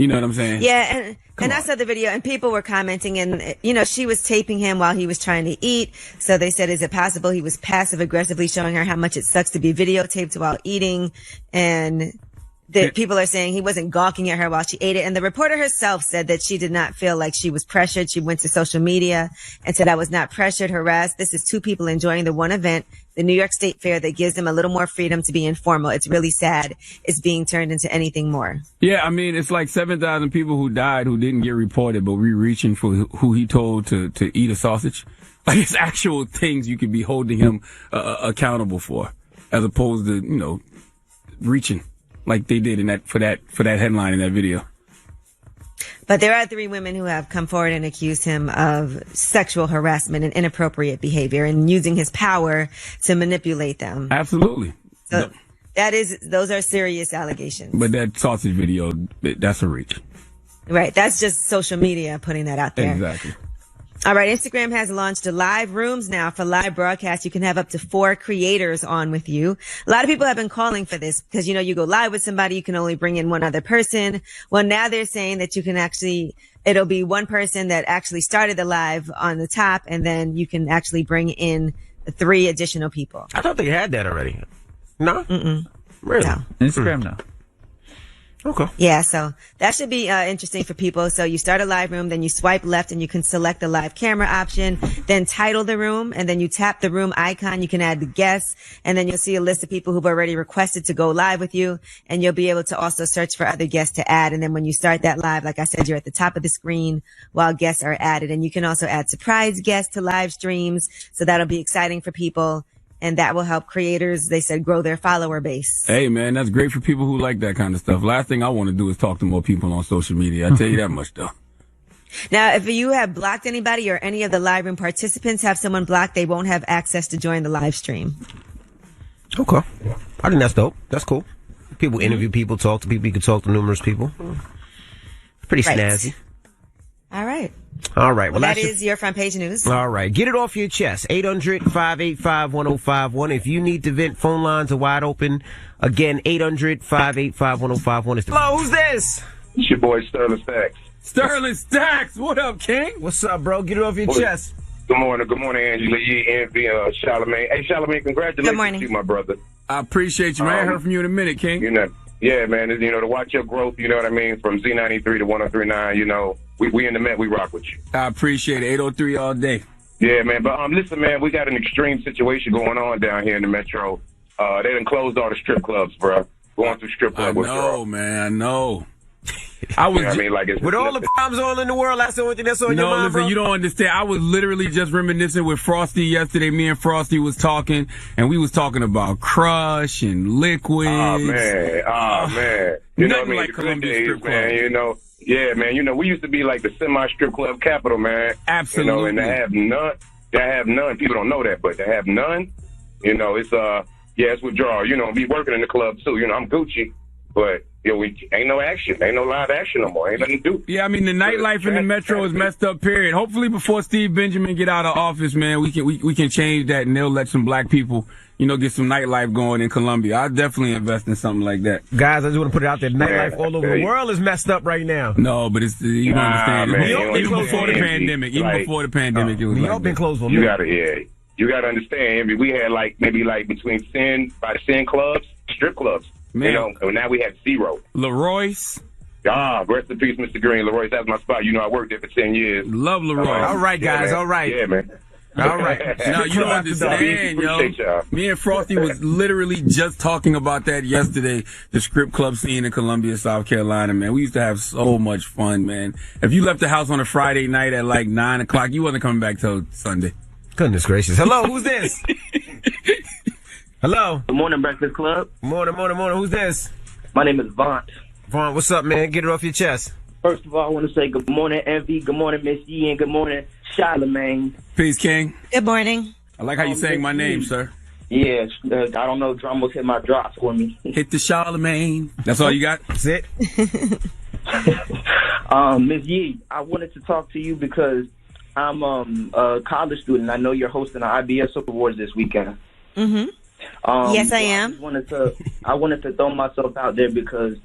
You know what I'm saying? Yeah, and I saw the video, and people were commenting, and she was taping him while he was trying to eat. So they said, is it possible he was passive aggressively showing her how much it sucks to be videotaped while eating? And that people are saying he wasn't gawking at her while she ate it. And the reporter herself said that she did not feel like she was pressured. She went to social media and said, I was not pressured, harassed. This is two people enjoying the one event, the New York State Fair, that gives them a little more freedom to be informal. It's really sad. It's being turned into anything more. Yeah, I mean, it's like 7,000 people who died who didn't get reported, but we're reaching for who he told to eat a sausage. Like, it's actual things you could be holding him accountable for, as opposed to, reaching like they did for that headline in that video. But there are 3 women who have come forward and accused him of sexual harassment and inappropriate behavior and using his power to manipulate them. Absolutely. So those are serious allegations. But that sausage video, that's a reach. Right. That's just social media putting that out there. Exactly. All right. Instagram has launched live rooms now for live broadcasts. You can have up to 4 creators on with you. A lot of people have been calling for this because, you go live with somebody, you can only bring in one other person. Well, now they're saying that you can it'll be one person that actually started the live on the top, and then you can actually bring in 3 additional people. I thought they had that already. No? Mm-mm. Really? No. Instagram, no. Okay. Yeah, so that should be interesting for people. So you start a live room, then you swipe left and you can select the live camera option, then title the room, and then you tap the room icon. You can add the guests, and then you'll see a list of people who've already requested to go live with you, and you'll be able to also search for other guests to add. And then when you start that live, like I said, you're at the top of the screen while guests are added. And you can also add surprise guests to live streams, so that'll be exciting for people. And that will help creators, they said, grow their follower base. Hey, man, that's great for people who like that kind of stuff. Last thing I want to do is talk to more people on social media. I tell you that much, though. Now, if you have blocked anybody or any of the live room participants have someone blocked, they won't have access to join the live stream. Okay. I think that's dope. That's cool. People interview people, talk to people. You can talk to numerous people. Pretty snazzy. All right. All right. Well, that is your front page news. All right. Get it off your chest. 800-585-1051. If you need to vent, phone lines are wide open. Again, 800-585-1051. Hello, who's this? It's your boy Sterling Stacks. Sterling Stacks. What up, King? What's up, bro? Get it off your chest. Good morning, Angela Yee, Envy, Charlamagne. Hey, Charlamagne, congratulations Good morning. to you, my brother. I appreciate you, man. I ain't heard from you in a minute, King. Yeah, man. To watch your growth, you know what I mean, from Z93 to 103.9, we in the Met, we rock with you. I appreciate it. 803 all day. Yeah, man. But listen, man, we got an extreme situation going on down here in the Metro. They done closed all the strip clubs, bro. Going through strip club withdrawal. Man, I know. I was, with all the problems all in the world, that's the only thing that's on your mind, listen, bro? you don't understand. I was literally just reminiscing with Frosty yesterday. Me and Frosty was talking, and we was talking about Crush and Liquid. Oh, man. You know what I mean? Like Columbia Strip Club. Man, yeah, man. We used to be like the semi-strip club capital, man. Absolutely. And to have none, people don't know that, but to have none, it's it's withdrawal. Be working in the club too. I'm Gucci, but we ain't no action, ain't no live action no more, ain't nothing to do. Yeah, I mean the nightlife in the Metro is messed up. Period. Hopefully, before Steve Benjamin get out of office, man, we can change that, and they'll let some black people, get some nightlife going in Columbia. I'll definitely invest in something like that. Guys, I just want to put it out there. Nightlife all over the world is messed up right now. No, but it's you don't understand. Man, even before the pandemic, before the pandemic, it was New York like been closed on you gotta understand. We had maybe between 10 clubs, strip clubs. Man. And now we have 0. Leroy's. Rest in peace, Mr. Green. Leroy's, that's my spot. I worked there for 10 years. Love Leroy's. All right, guys. Yeah, all right. Yeah, man. All right. No, you don't understand, yo. Me and Frosty was literally just talking about that yesterday. The strip club scene in Columbia, South Carolina, man. We used to have so much fun, man. If you left the house on a Friday night at 9 o'clock, you wasn't coming back till Sunday. Goodness gracious. Hello, who's this? Hello. Good morning, Breakfast Club. Morning. Who's this? My name is Vaughn. Vaughn, what's up, man? Get it off your chest. First of all, I want to say good morning, Envy. Good morning, Miss Yee, and good morning, Charlamagne. Peace, King. Good morning. I like how you saying my name, sir. Yeah, I don't know. Drummer's hit my drops for me. Hit the Charlamagne. That's all you got? That's it? Ms. Yee, I wanted to talk to you because I'm a college student. I know you're hosting the IBS Super Awards this weekend. Mm-hmm. Yes, I am. I wanted to throw myself out there because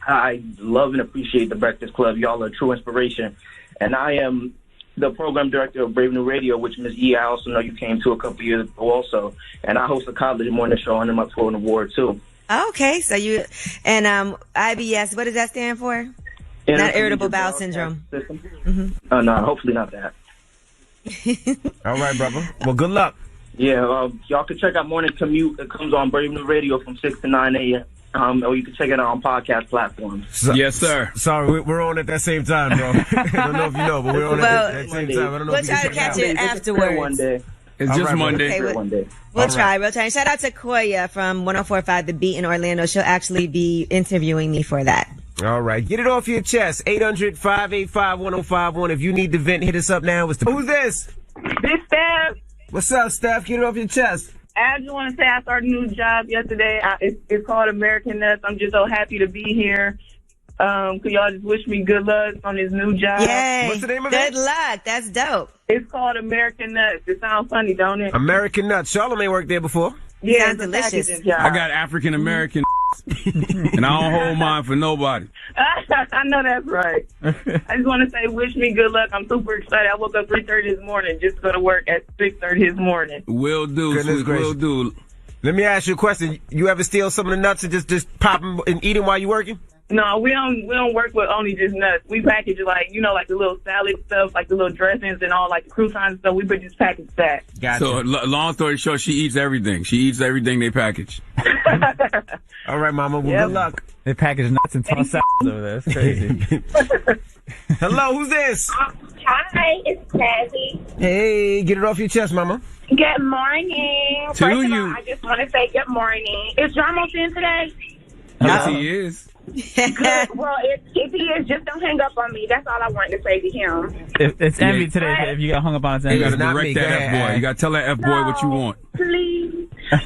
I love and appreciate the Breakfast Club. Y'all are a true inspiration. And I am the program director of Brave New Radio, which Ms. E, I also know you came to a couple years ago also. And I host a college morning show, and I'm up for an award, too. Okay, so you, and IBS, what does that stand for? Not irritable bowel syndrome. Mm-hmm. No, hopefully not that. All right, brother. Well, good luck. Yeah, y'all can check out Morning Commute. It comes on Brave New Radio from 6 to 9 a.m. Or you can check it out on podcast platforms. Yes, sir. Sorry, we're on at that same time, bro. I don't know if you know, but we're on at that same time. I don't know we'll if you try to catch it afterwards. One day. It's just right, Monday. Okay, One day. We'll try. Shout out to Koya from 104.5 The Beat in Orlando. She'll actually be interviewing me for that. All right. Get it off your chest. 800-585-1051. If you need to vent, hit us up now. Who's this? This Steph. What's up, Steph? Get it off your chest. I just want to say I started a new job yesterday. It's called American Nuts. I'm just so happy to be here. Could y'all just wish me good luck on this new job? Yay. What's the name of it? Good luck. That's dope. It's called American Nuts. It sounds funny, don't it? American Nuts. Charlamagne worked there before. Yeah, Sounds delicious. I got African American and I don't hold mine for nobody. I know that's right. I just want to say wish me good luck. I'm super excited. I woke up 3:30 this morning just to go to work at 6:30 this morning. Will do. Goodness Will gracious. do. Let me ask you a question. You ever steal some of the nuts and just pop them and eat them while you're working? No, we don't work with only just nuts. We package like the little salad stuff, like the little dressings and all like the croutons and stuff. We just package that. Gotcha. So, long story short, she eats everything. She eats everything they package. All right, Mama. Well, Yep. good luck. They package nuts and toss salads over there. That's crazy. Hello, who's this? Hi, it's Cassie. Hey, get it off your chest, Mama. Good morning. First of all, you. I just want to say good morning. Is Ramos in today? Yes, he is. Good. Well, if he is, just don't hang up on me. That's all I wanted to say to him. It's Envy today. If you got hung up on, it's You Envy. gotta not direct me. that Go ahead, F-boy. Al. You gotta tell that F-boy what you want. Please.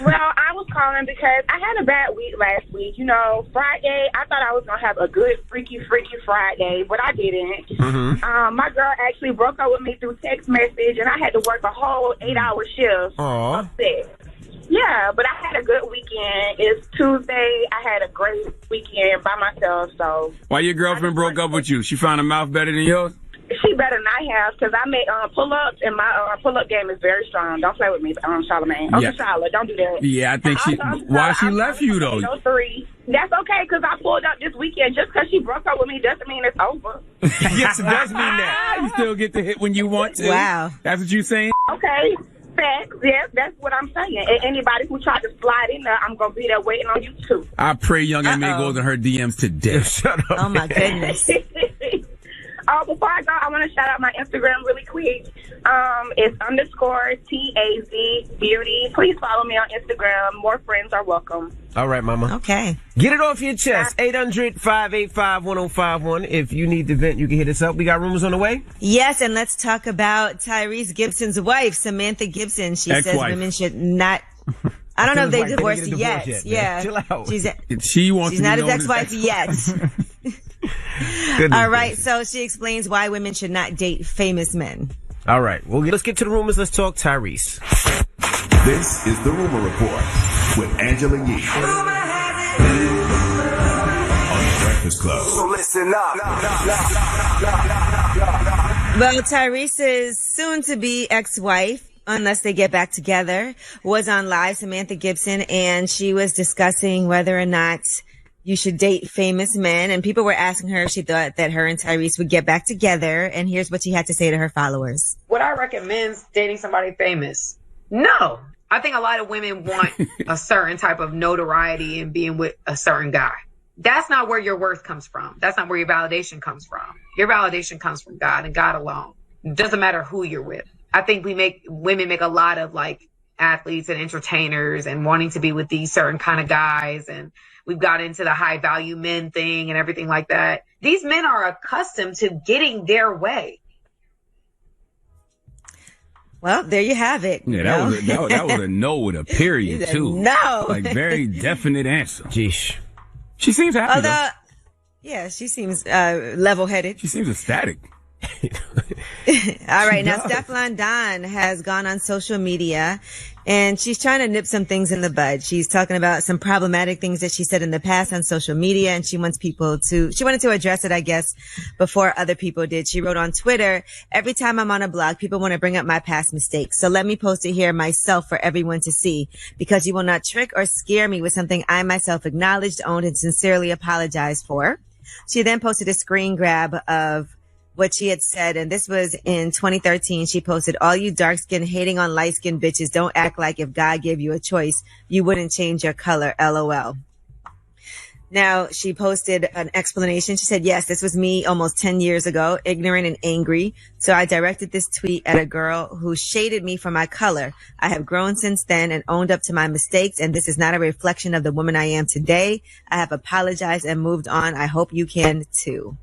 Well, I was calling because I had a bad week last week. You know, Friday, I thought I was going to have a good freaky Friday, but I didn't. Mm-hmm. My girl actually broke up with me through text message, and I had to work a whole 8-hour shift. Aw. Upset. Yeah, but I had a good weekend. It's Tuesday. I had a great weekend by myself, so. Why your girlfriend broke up with you? She found a mouth better than yours? She better not have, because I made pull-ups, and my pull-up game is very strong. Don't play with me, Charlamagne. Yeah. Charlotte, don't do that. Yeah, I think she. Why she left you though? No three. That's okay, because I pulled up this weekend. Just because she broke up with me doesn't mean it's over. Yes, it does mean that. You still get to hit when you want to. Wow. That's what you saying? Okay. Facts. Yes, that's what I'm saying. And anybody who tried to slide in there, I'm going to be there waiting on you, too. I pray young M.A. goes in her DMs today. Shut up. Oh my goodness. Before I go, I want to shout out my Instagram really quick. It's _TAZ Beauty. Please follow me on Instagram. More friends are welcome. All right, Mama. Okay. Get it off your chest. 800-585-1051. If you need to vent, you can hit us up. We got rumors on the way. Yes, and let's talk about Tyrese Gibson's wife, Samantha Gibson. She says Ex-wife. women should not. I don't know if they Like, divorced didn't get a divorce yet. yet, man. Yeah. Chill out. She wants She's to be not his known as ex-wife yet. Goodness All right, gracious. so she explains why women should not date famous men. All right. Well, let's get to the rumors. Let's talk Tyrese. This is the Rumor Report with Angela Yee on the Breakfast Club. So listen up. Well, Tyrese's soon-to-be ex-wife, unless they get back together, was on live, Samantha Gibson, and she was discussing whether or not you should date famous men. And people were asking her if she thought that her and Tyrese would get back together. And here's what she had to say to her followers. Would I recommend dating somebody famous? No. I think a lot of women want a certain type of notoriety and being with a certain guy. That's not where your worth comes from. That's not where your validation comes from. Your validation comes from God and God alone. It doesn't matter who you're with. I think women make a lot of like athletes and entertainers and wanting to be with these certain kind of guys. And we've got into the high value men thing and everything like that. These men are accustomed to getting their way. Well, there you have it. Yeah, that was a no with a period too. No. Like very definite answer. Jeesh. She seems happy though. Yeah, she seems level-headed. She seems ecstatic. All right. Now, Stefflon Don has gone on social media and she's trying to nip some things in the bud. She's talking about some problematic things that she said in the past on social media, and she wanted to address it, I guess, before other people did. She wrote on Twitter, every time I'm on a blog, people want to bring up my past mistakes. So let me post it here myself for everyone to see, because you will not trick or scare me with something I myself acknowledged, owned, and sincerely apologized for. She then posted a screen grab of what she had said, and this was in 2013. She posted, all you dark-skinned hating on light-skinned bitches, don't act like if God gave you a choice, you wouldn't change your color, LOL. Now, she posted an explanation. She said, yes, this was me almost 10 years ago, ignorant and angry. So I directed this tweet at a girl who shaded me for my color. I have grown since then and owned up to my mistakes, and this is not a reflection of the woman I am today. I have apologized and moved on. I hope you can too.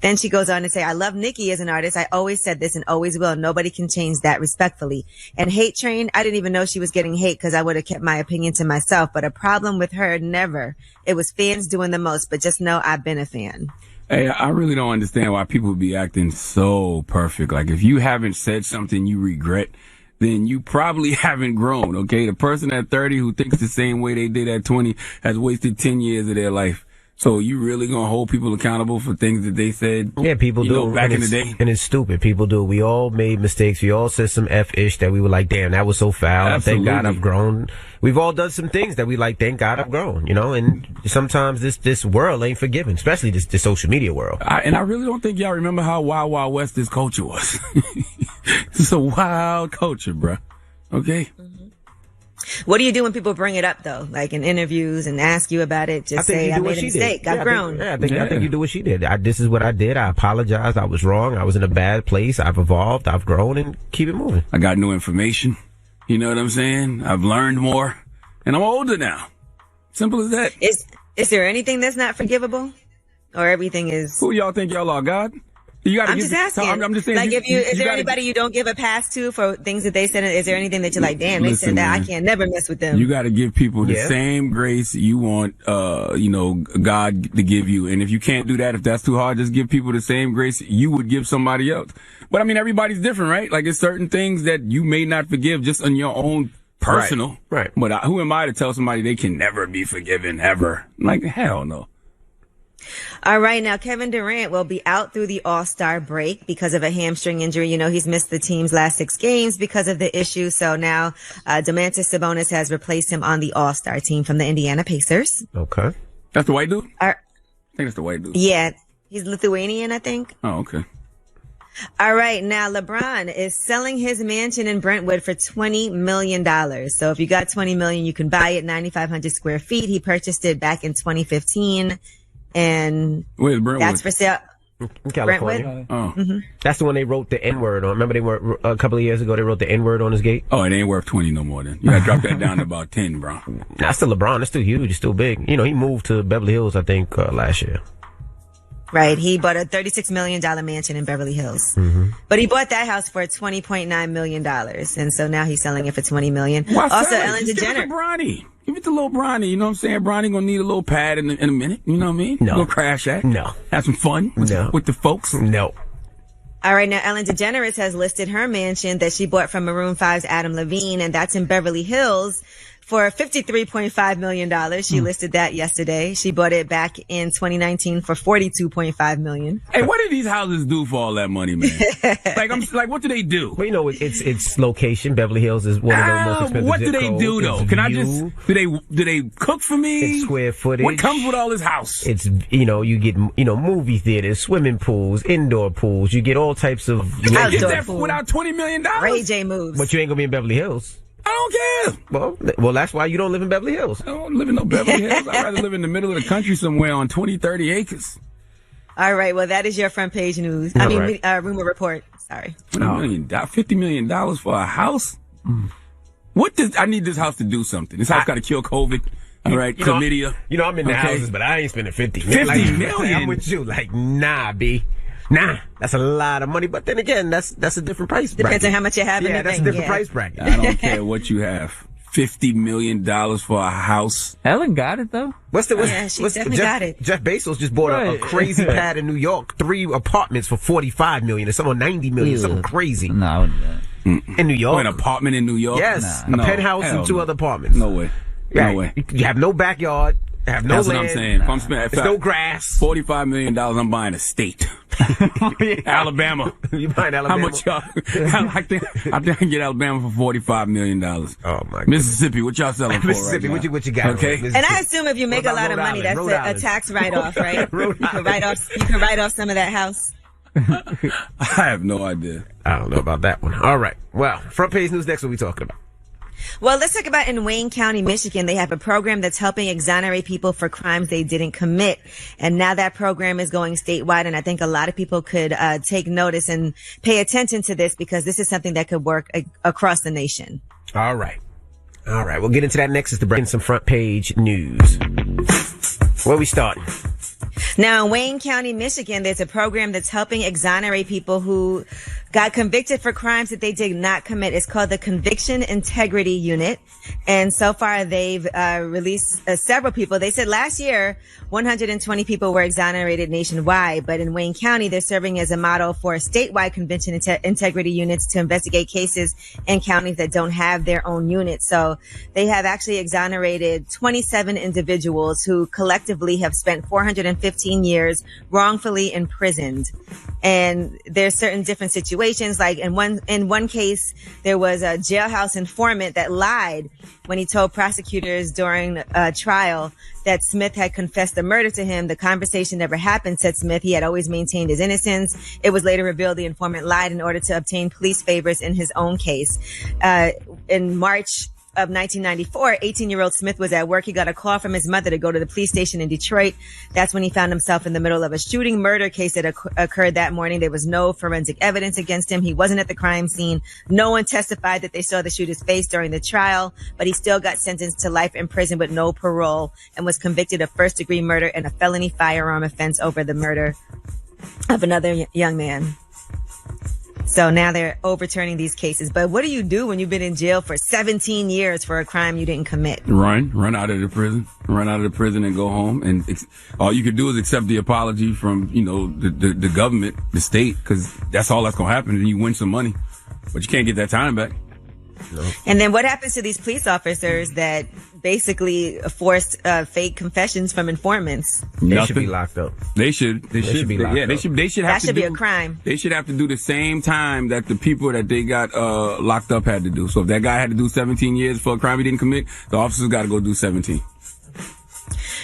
Then she goes on to say, I love Nicki as an artist. I always said this and always will. Nobody can change that, respectfully. And Hate Train, I didn't even know she was getting hate because I would have kept my opinion to myself. But a problem with her, never. It was fans doing the most, but just know I've been a fan. Hey, I really don't understand why people be acting so perfect. Like, if you haven't said something you regret, then you probably haven't grown, okay? The person at 30 who thinks the same way they did at 20 has wasted 10 years of their life. So you really gonna hold people accountable for things that they said? Yeah, people do. Back in the day. And it's stupid. People do. We all made mistakes. We all said some F-ish that we were like, damn, that was so foul. Absolutely. Thank God I've grown. We've all done some things that we like, thank God I've grown, you know, and sometimes this world ain't forgiving, especially this social media world. And I really don't think y'all remember how wild, wild west this culture was. It's a wild culture, bruh. Okay? What do you do when people bring it up, though? Like in interviews and ask you about it? Just say, I made a mistake. I've grown. I think you do what she did. This is what I did. I apologized. I was wrong. I was in a bad place. I've evolved. I've grown, and keep it moving. I got new information. You know what I'm saying? I've learned more, and I'm older now. Simple as that. Is there anything that's not forgivable? Or everything is... Who y'all think y'all are, God? You gotta I'm just asking. I'm just saying. Like, is there anybody you don't give a pass to for things that they said? Is there anything that you're like, damn, they said that, I can't never mess with them? You got to give people the same grace you want, God to give you. And if you can't do that, if that's too hard, just give people the same grace you would give somebody else. But I mean, everybody's different, right? Like, it's certain things that you may not forgive just on your own personal. Right. But who am I to tell somebody they can never be forgiven ever? Like, hell no. All right. Now, Kevin Durant will be out through the All-Star break because of a hamstring injury. You know, he's missed the team's last 6 games because of the issue. So now, Domantas Sabonis has replaced him on the All-Star team from the Indiana Pacers. Okay. That's the white dude? I think that's the white dude. Yeah. He's Lithuanian, I think. Oh, okay. All right. Now, LeBron is selling his mansion in Brentwood for $20 million. So if you got $20 million, you can buy it, 9,500 square feet. He purchased it back in 2015. And where's Brentwood? That's for sale. In California. Brentwood? Oh. Mm-hmm. That's the one they wrote the N-word on. Remember they were a couple of years ago, they wrote the N-word on his gate? Oh, it ain't worth 20 no more then. You gotta drop that down to about 10, bro. That's still LeBron. That's still huge. It's still big. You know, he moved to Beverly Hills, I think, last year. Right. He bought a $36 million mansion in Beverly Hills. Mm-hmm. But he bought that house for $20.9 million. And so now he's selling it for $20 million. Why also, sell it? Ellen Just DeGeneres. Give it to Bronny. Give it to little Bronny. You know what I'm saying? Bronny gonna need a little pad in a minute. You know what I mean? No. A little crash act. No. Have some fun with the folks. No. All right. Now, Ellen DeGeneres has listed her mansion that she bought from Maroon 5's Adam Levine, and that's in Beverly Hills, for $53.5 million. She listed that yesterday. She bought it back in 2019 for $42.5 million. Hey, what do these houses do for all that money, man? What do they do? Well, you know, it's location. Beverly Hills is one of the most expensive. What do they do though? Can I just do they cook for me? It's square footage. What comes with all this house? It's you get movie theaters, swimming pools, indoor pools. You get all types of I get that without $20 million. Ray J moves. But you ain't gonna be in Beverly Hills. I don't care. Well, that's why you don't live in Beverly Hills. I don't live in no Beverly Hills. I'd rather live in the middle of the country somewhere on 20, 30 acres. All right. Well, that is your front page news. Rumor report. Sorry. $50 million for a house? I need this house to do something. This house got to kill COVID. All right. Chlamydia. I'm in the houses, but I ain't spending 50 million. I'm with you. Like, nah, B. Nah, that's a lot of money. But then again, that's a different price bracket. Depends on how much you have in the that's thing. A different price bracket. I don't care what you have. $50 million for a house. Ellen got it though. Yeah, she definitely got it. Jeff Bezos just bought a crazy pad in New York, 3 apartments for $45 million, and some on $90 million, something crazy. No, I wouldn't do that. In New York, an apartment in New York. Yes, No, a penthouse hell and 2 no. other apartments. No way. Right. No way. You have no backyard. Have no That's land. what I'm saying. If I'm spending, There's no grass. $45 million, I'm buying a state. Alabama. You buying Alabama? How much y'all? I think I can get Alabama for $45 million. Oh my God. Mississippi, what y'all selling for Mississippi, right now? what you got? Okay. And I assume if you make a lot of money, that's a tax write-off, right? You can write off some of that house. I have no idea. I don't know about that one. All right. Well, front page news next. What are we talking about? Well, let's talk about in Wayne County, Michigan. They have a program that's helping exonerate people for crimes they didn't commit. And now that program is going statewide. And I think a lot of people could take notice and pay attention to this because this is something that could work across the nation. All right. We'll get into that next. Is to bring some front page news. Where we starting? Now, in Wayne County, Michigan, there's a program that's helping exonerate people who got convicted for crimes that they did not commit. It's called the Conviction Integrity Unit. And so far, they've released several people. They said last year, 120 people were exonerated nationwide. But in Wayne County, they're serving as a model for statewide conviction integrity units to investigate cases in counties that don't have their own unit. So they have actually exonerated 27 individuals who collectively have spent 415 years wrongfully imprisoned. And there's certain different situations. Like in one case, there was a jailhouse informant that lied when he told prosecutors during a trial that Smith had confessed the murder to him. The conversation never happened, said Smith. He had always maintained his innocence. It was later revealed the informant lied in order to obtain police favors in his own case. In March of 1994, 18-year-old Smith was at work. He got a call from his mother to go to the police station in Detroit. That's when he found himself in the middle of a shooting murder case that occurred that morning. There was no forensic evidence against him. He wasn't at the crime scene. No one testified that they saw the shooter's face during the trial, but he still got sentenced to life in prison with no parole and was convicted of first-degree murder and a felony firearm offense over the murder of another young man. So now they're overturning these cases. But what do you do when you've been in jail for 17 years for a crime you didn't commit? Run out of the prison and go home. And all you could do is accept the apology from, the government, the state, because that's all that's going to happen. And you win some money, but you can't get that time back. No. And then what happens to these police officers that basically forced fake confessions from informants? They should be locked up. They should be locked up. They should have that should be a crime. They should have to do the same time that the people that they got locked up had to do. So if that guy had to do 17 years for a crime he didn't commit, the officers got to go do 17.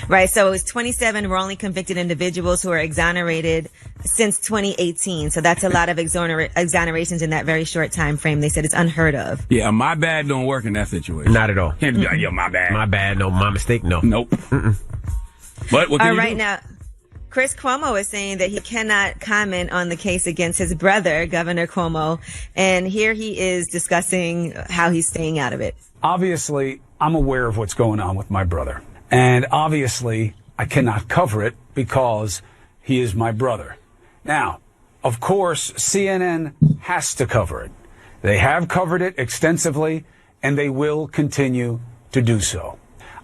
Right. So it was 27 wrongly convicted individuals who are exonerated since 2018. So that's a lot of exonerations in that very short time frame. They said it's unheard of. Yeah, my bad don't work in that situation. Not at all. Can't be like, yo, my bad. My bad. No, my mistake. No. Nope. But what can you do? Now, Chris Cuomo is saying that he cannot comment on the case against his brother, Governor Cuomo. And here he is discussing how he's staying out of it. Obviously, I'm aware of what's going on with my brother. And obviously, I cannot cover it because he is my brother. Now, of course, CNN has to cover it. They have covered it extensively, and they will continue to do so.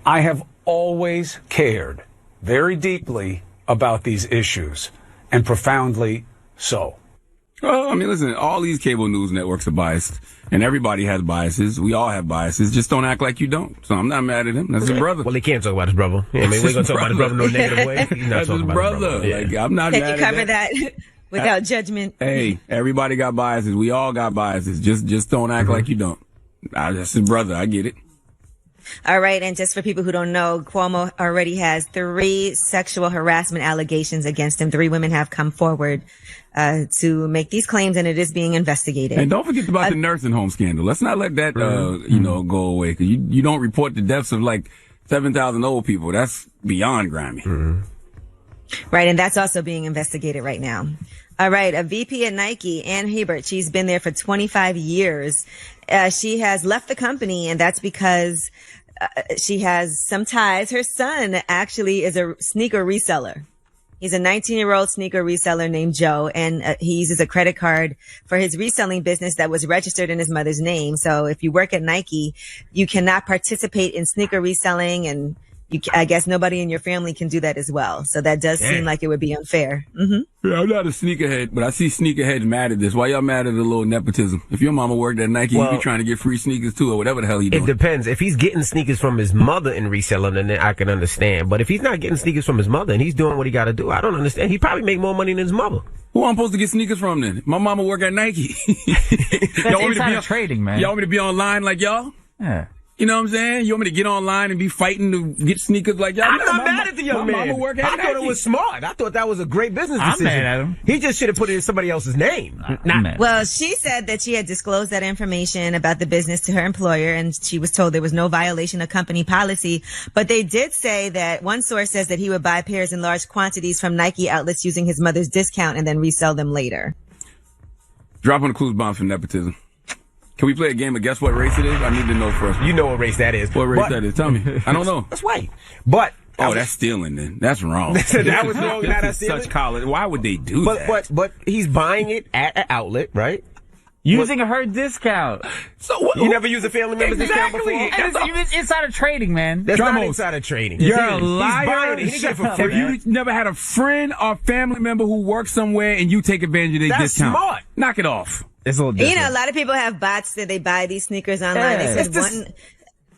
I have always cared very deeply about these issues, and profoundly so. Well, I mean, listen, all these cable news networks are biased, and everybody has biases. We all have biases. Just don't act like you don't. So I'm not mad at him. That's his brother. Well, he can't talk about his brother. Yeah, I mean, we're going to talk about his brother in no negative way. He's not That's talking his about brother. his brother. Yeah. Like, I'm not Can mad you at cover that without judgment? Hey, everybody got biases. We all got biases. Just don't act like you don't. That's his brother. I get it. All right. And just for people who don't know, Cuomo already has 3 sexual harassment allegations against him. 3 women have come forward to make these claims, and it is being investigated. And don't forget about the nursing home scandal. Let's not let that, go away. Cause you don't report the deaths of like 7,000 old people. That's beyond grimy. Right. And that's also being investigated right now. All right. A VP at Nike, Ann Hebert, she's been there for 25 years. She has left the company, and that's because she has some ties. Her son actually is a sneaker reseller. He's a 19-year-old sneaker reseller named Joe, and he uses a credit card for his reselling business that was registered in his mother's name. So if you work at Nike, you cannot participate in sneaker reselling, and I guess nobody in your family can do that as well. So that does seem like it would be unfair. Mm-hmm. Yeah, I'm not a sneakerhead, but I see sneakerheads mad at this. Why y'all mad at a little nepotism? If your mama worked at Nike, you be trying to get free sneakers too, or whatever the hell he doing. It depends. If he's getting sneakers from his mother and reselling, then I can understand. But if he's not getting sneakers from his mother and he's doing what he got to do, I don't understand. He probably make more money than his mother. Who I'm supposed to get sneakers from then? My mama work at Nike. That's insider trading, man. Y'all want me to be online like y'all? Yeah. You know what I'm saying? You want me to get online and be fighting to get sneakers like y'all? I'm not mad at the young man. Mama work at I Nike. thought it was smart. I thought that was a great business decision. I'm mad at him. He just should have put it in somebody else's name. Well, she said that she had disclosed that information about the business to her employer, and she was told there was no violation of company policy. But they did say that one source says that he would buy pairs in large quantities from Nike outlets using his mother's discount and then resell them later. Drop on the clues bomb for nepotism. Can we play a game of guess what race it is? I need to know first. You know what race that is. What race that is? Tell me. I don't know. That's white. But that's stealing then. That's wrong. That was wrong. That's such college. Why would they do that? But he's buying it at an outlet, right? Using her discount. So what? You never used a family member's discount before? It's insider trading, man. That's not insider trading. You're a liar. He's buying it. He didn't get it for free. If you never had a friend or family member who works somewhere and you take advantage of their discount, That's smart. Knock it off. It's a little different. You know, a lot of people have bots that they buy these sneakers online. They said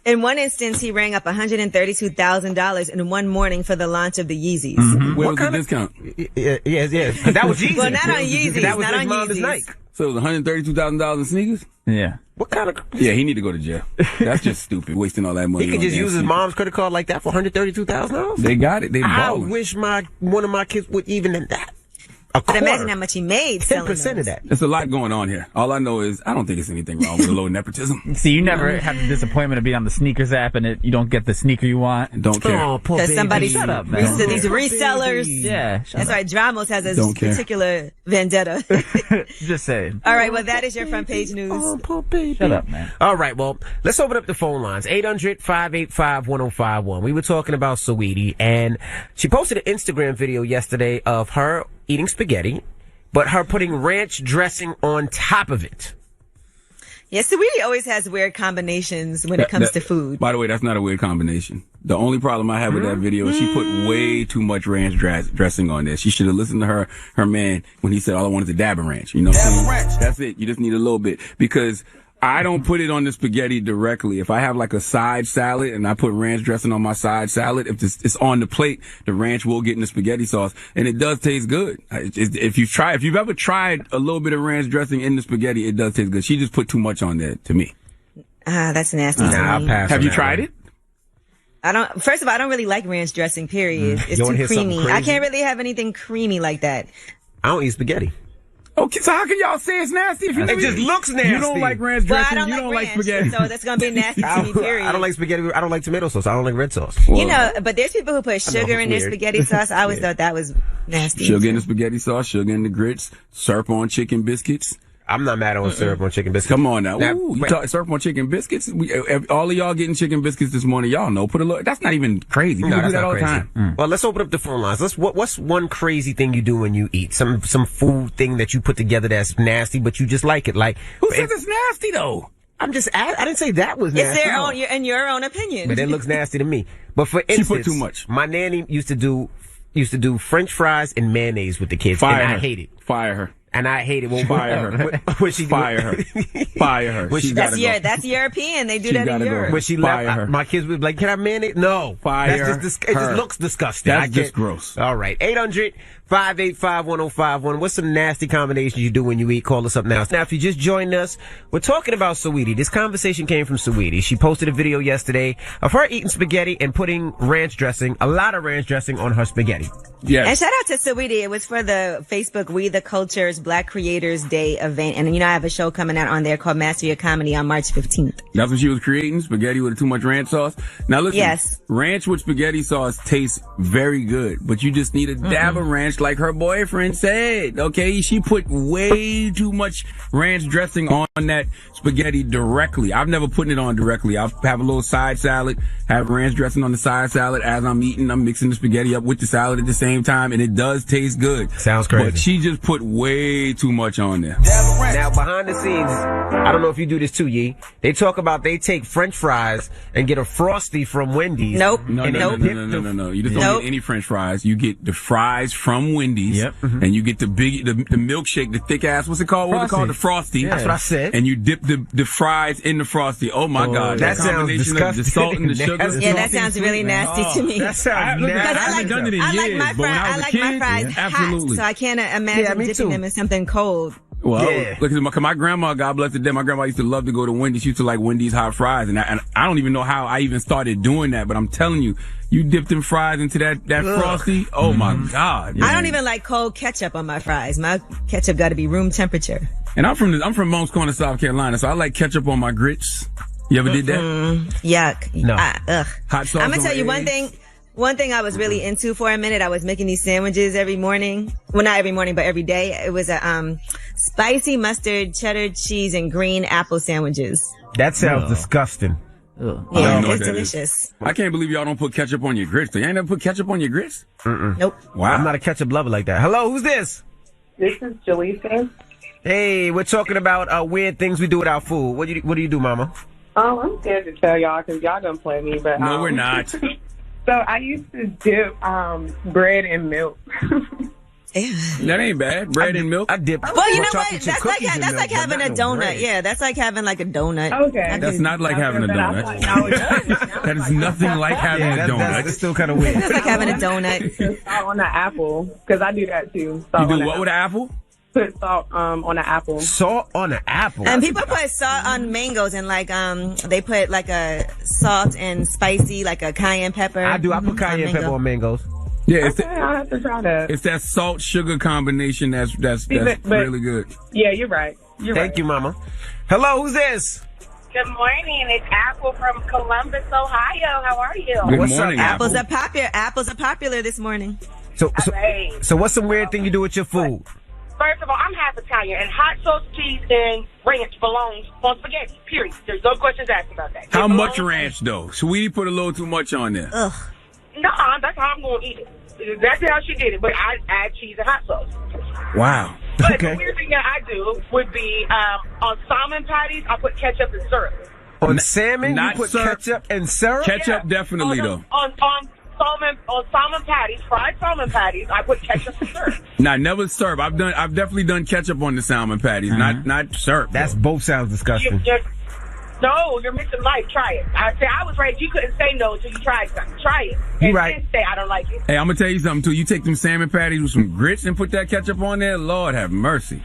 in one instance, he rang up $132,000 in one morning for the launch of the Yeezys. Mm-hmm. Where was the discount? Yes. That was Yeezy. Well, not on Yeezys. That was not his on mother's Yeezys. Nike. So it was $132,000 in sneakers? Yeah. What kind of? Yeah, he need to go to jail. That's just stupid, wasting all that money. He could just use his mom's credit card like that for $132,000. They got it. They balling. I wish one of my kids would even that. But imagine how much he made. 10% of that. There's a lot going on here. All I know is I don't think there's anything wrong with a little nepotism. See, you never have the disappointment of being on the sneakers app and you don't get the sneaker you want. Don't care. Oh, poor Because baby. somebody, Shut up, man. these resellers. Yeah. That's right. Dramos has a Don't care. particular vendetta. Just saying. All right. Well, that is your front page news. Oh, poor baby. Shut up, man. All right, well, let's open up the phone lines. 800-585-1051. We were talking about Saweetie, and she posted an Instagram video yesterday of her eating spaghetti, but her putting ranch dressing on top of it. Yes, Saweetie always has weird combinations when it comes to food. By the way, that's not a weird combination. The only problem I have with that video is she put way too much ranch dressing on this. She should have listened to her man when he said all I want is a dab of ranch. You know what I'm saying? That's it. You just need a little bit. Because I don't put it on the spaghetti directly. If I have like a side salad and I put ranch dressing on my side salad, if it's on the plate, the ranch will get in the spaghetti sauce, and it does taste good. If you've ever tried a little bit of ranch dressing in the spaghetti, it does taste good. She just put too much on there to me. That's nasty. I'll pass. Have you tried it? First of all, I don't really like ranch dressing, period. It's You wanna too hear something creamy. I crazy? can't really have anything creamy like that. I don't eat spaghetti. Okay, so how can y'all say it's nasty if you It just looks nasty. You don't like ranch Well, dressing. I don't you like don't ranch, like spaghetti. so that's gonna be nasty to me, period. I don't like spaghetti. I don't like tomato sauce. I don't like red sauce. You know, but there's people who put sugar in their weird. spaghetti sauce. I always thought that was nasty. Sugar in the spaghetti sauce, sugar in the grits, syrup on chicken biscuits. I'm not mad on syrup on chicken biscuits. Come on now. Now, Ooh, you wait. talk syrup on chicken biscuits? All of y'all getting chicken biscuits this morning, y'all know. Put a little. That's not even crazy. People do that all the time. Well, let's open up the phone lines. What's one crazy thing you do when you eat? Some food thing that you put together that's nasty, but you just like it. Like Who says it's nasty though? I didn't say that was nasty. It's their own, in your own opinion. But it looks nasty to me. But for instance, She put too much. My nanny used to do French fries and mayonnaise with the kids, Fire and her. I hate it. Fire her. And I hate it. Well, Fire her. When she Fire her. Fire her. When she That's gotta go. that's European. They do She that in gotta go. Europe. When she Fire left, her. my kids would be like, "Can I mayonnaise?" No, Fire That's just it. her. Just looks disgusting. That's I get- just gross. All right, 800-585-1051. What's some nasty combinations you do when you eat? Call us up now. Now, if you just joined us, we're talking about Saweetie. This conversation came from Saweetie. She posted a video yesterday of her eating spaghetti and putting a lot of ranch dressing on her spaghetti. Yes. And shout out to Saweetie. It was for the Facebook We the Culture's Black Creators Day event. And, I have a show coming out on there called Master Your Comedy on March 15th. That's what she was creating, spaghetti with too much ranch sauce. Now listen, Yes. ranch with spaghetti sauce tastes very good, but you just need a dab of ranch ranch like her boyfriend said. Okay, she put way too much ranch dressing on that spaghetti directly. I've never put it on directly. I'll have a little side salad, have ranch dressing on the side salad. As I'm eating, I'm mixing the spaghetti up with the salad at the same time, and it does taste good. Sounds crazy. But she just put way too much on there. Now, behind the scenes, I don't know if you do this too, Yee. They talk about they take French fries and get a Frosty from Wendy's. Nope. No. You just don't get any French fries. You get the fries from Wendy's, and you get the milkshake, the thick ass. What's it called? What's it called? The Frosty. Yeah. That's what I said. And you dip the fries in the Frosty. Oh my God! That sounds combination of the salt and the sugar. Yeah, that sounds really nasty to me. That sounds nasty. I haven't done it in years, but when I was a kid, my fries absolutely. hot, so I can't imagine dipping them in something cold. Well, look, my grandma, God bless her dead, my grandma used to love to go to Wendy's. She used to like Wendy's hot fries. And I don't even know how I even started doing that, but I'm telling you, you dip them fries into that Frosty. Oh my God. I don't even like cold ketchup on my fries. My ketchup got to be room temperature. And I'm from Moncks Corner, South Carolina, so I like ketchup on my grits. You ever did that? Yuck. No. Hot sauce. I'm going to tell you one thing. One thing I was really into for a minute, I was making these sandwiches every morning. Well, not every morning, but every day. It was a spicy mustard, cheddar cheese, and green apple sandwiches. That sounds disgusting. Yeah, it's delicious. I can't believe y'all don't put ketchup on your grits. You ain't never put ketchup on your grits? Nope. Wow. I'm not a ketchup lover like that. Hello, who's this? This is Jaleesa. Hey, we're talking about weird things we do with our food. What do you do, Mama? Oh, I'm scared to tell y'all because y'all gonna play me. But no, we're not. So I used to dip bread in milk. That ain't bad. Bread and milk. I dip. Well, you know what? That's like having a donut. Bread. Yeah, that's like having like a donut. Okay. That's not like having a donut. That is nothing like having a donut. That's still kind of weird. It's like having a donut. Salt on the apple, because I do that too. You do what with an apple? Put salt on the apple. Salt on the apple. And people put salt on mangoes, and like they put like a salt and spicy, like a cayenne pepper. I do. I put cayenne pepper on mangoes. Yeah, I'll have to try that. It's that salt sugar combination that's really good. Yeah, you're right. Thank you, Mama. Hello, who's this? Good morning. It's Apple from Columbus, Ohio. How are you? Good What's morning, up, Apples are popular. Apples are popular this morning. So what's some weird thing you do with your food? First of all, I'm half Italian, and hot sauce, cheese, and ranch belongs on spaghetti, period. There's no questions asked about that. How much ranch, though? Sweetie put a little too much on there. Ugh. No, that's how I'm going to eat it. Exactly how she did it, but I add cheese and hot sauce. Wow. But the weird thing that I do would be on salmon patties, I put ketchup and syrup. On salmon, not you put syrup. Ketchup and syrup? Ketchup definitely, though. On salmon patties, fried salmon patties, I put ketchup and syrup. Nah, never syrup. I've definitely done ketchup on the salmon patties, not syrup. That's both sounds disgusting. No, you're missing life. Try it. I was raised. You couldn't say no until you tried something. Try it. You right. Then say I don't like it. Hey, I'm gonna tell you something too. You take them salmon patties with some grits and put that ketchup on there. Lord have mercy.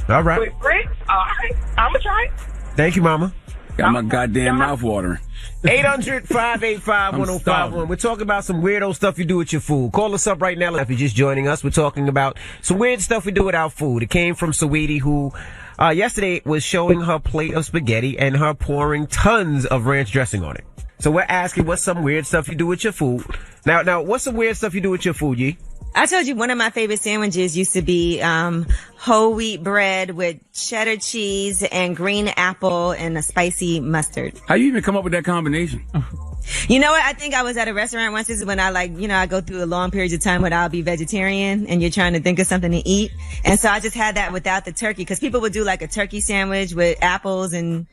All right. With grits? All right. I'm gonna try it. Thank you, Mama. Got my goddamn mouth watering. 800-585-1051. We're talking about some weirdo stuff you do with your food. Call us up right now if you're just joining us. We're talking about some weird stuff we do with our food. It came from Saweetie, who yesterday was showing her plate of spaghetti and her pouring tons of ranch dressing on it. So we're asking what's some weird stuff you do with your food. Now, what's some weird stuff you do with your food, Yee? I told you one of my favorite sandwiches used to be whole wheat bread with cheddar cheese and green apple and a spicy mustard. How you even come up with that combination? You know what? I think I was at a restaurant once. This is when I go through a long period of time where I'll be vegetarian and you're trying to think of something to eat. And so I just had that without the turkey, because people would do like a turkey sandwich with apples and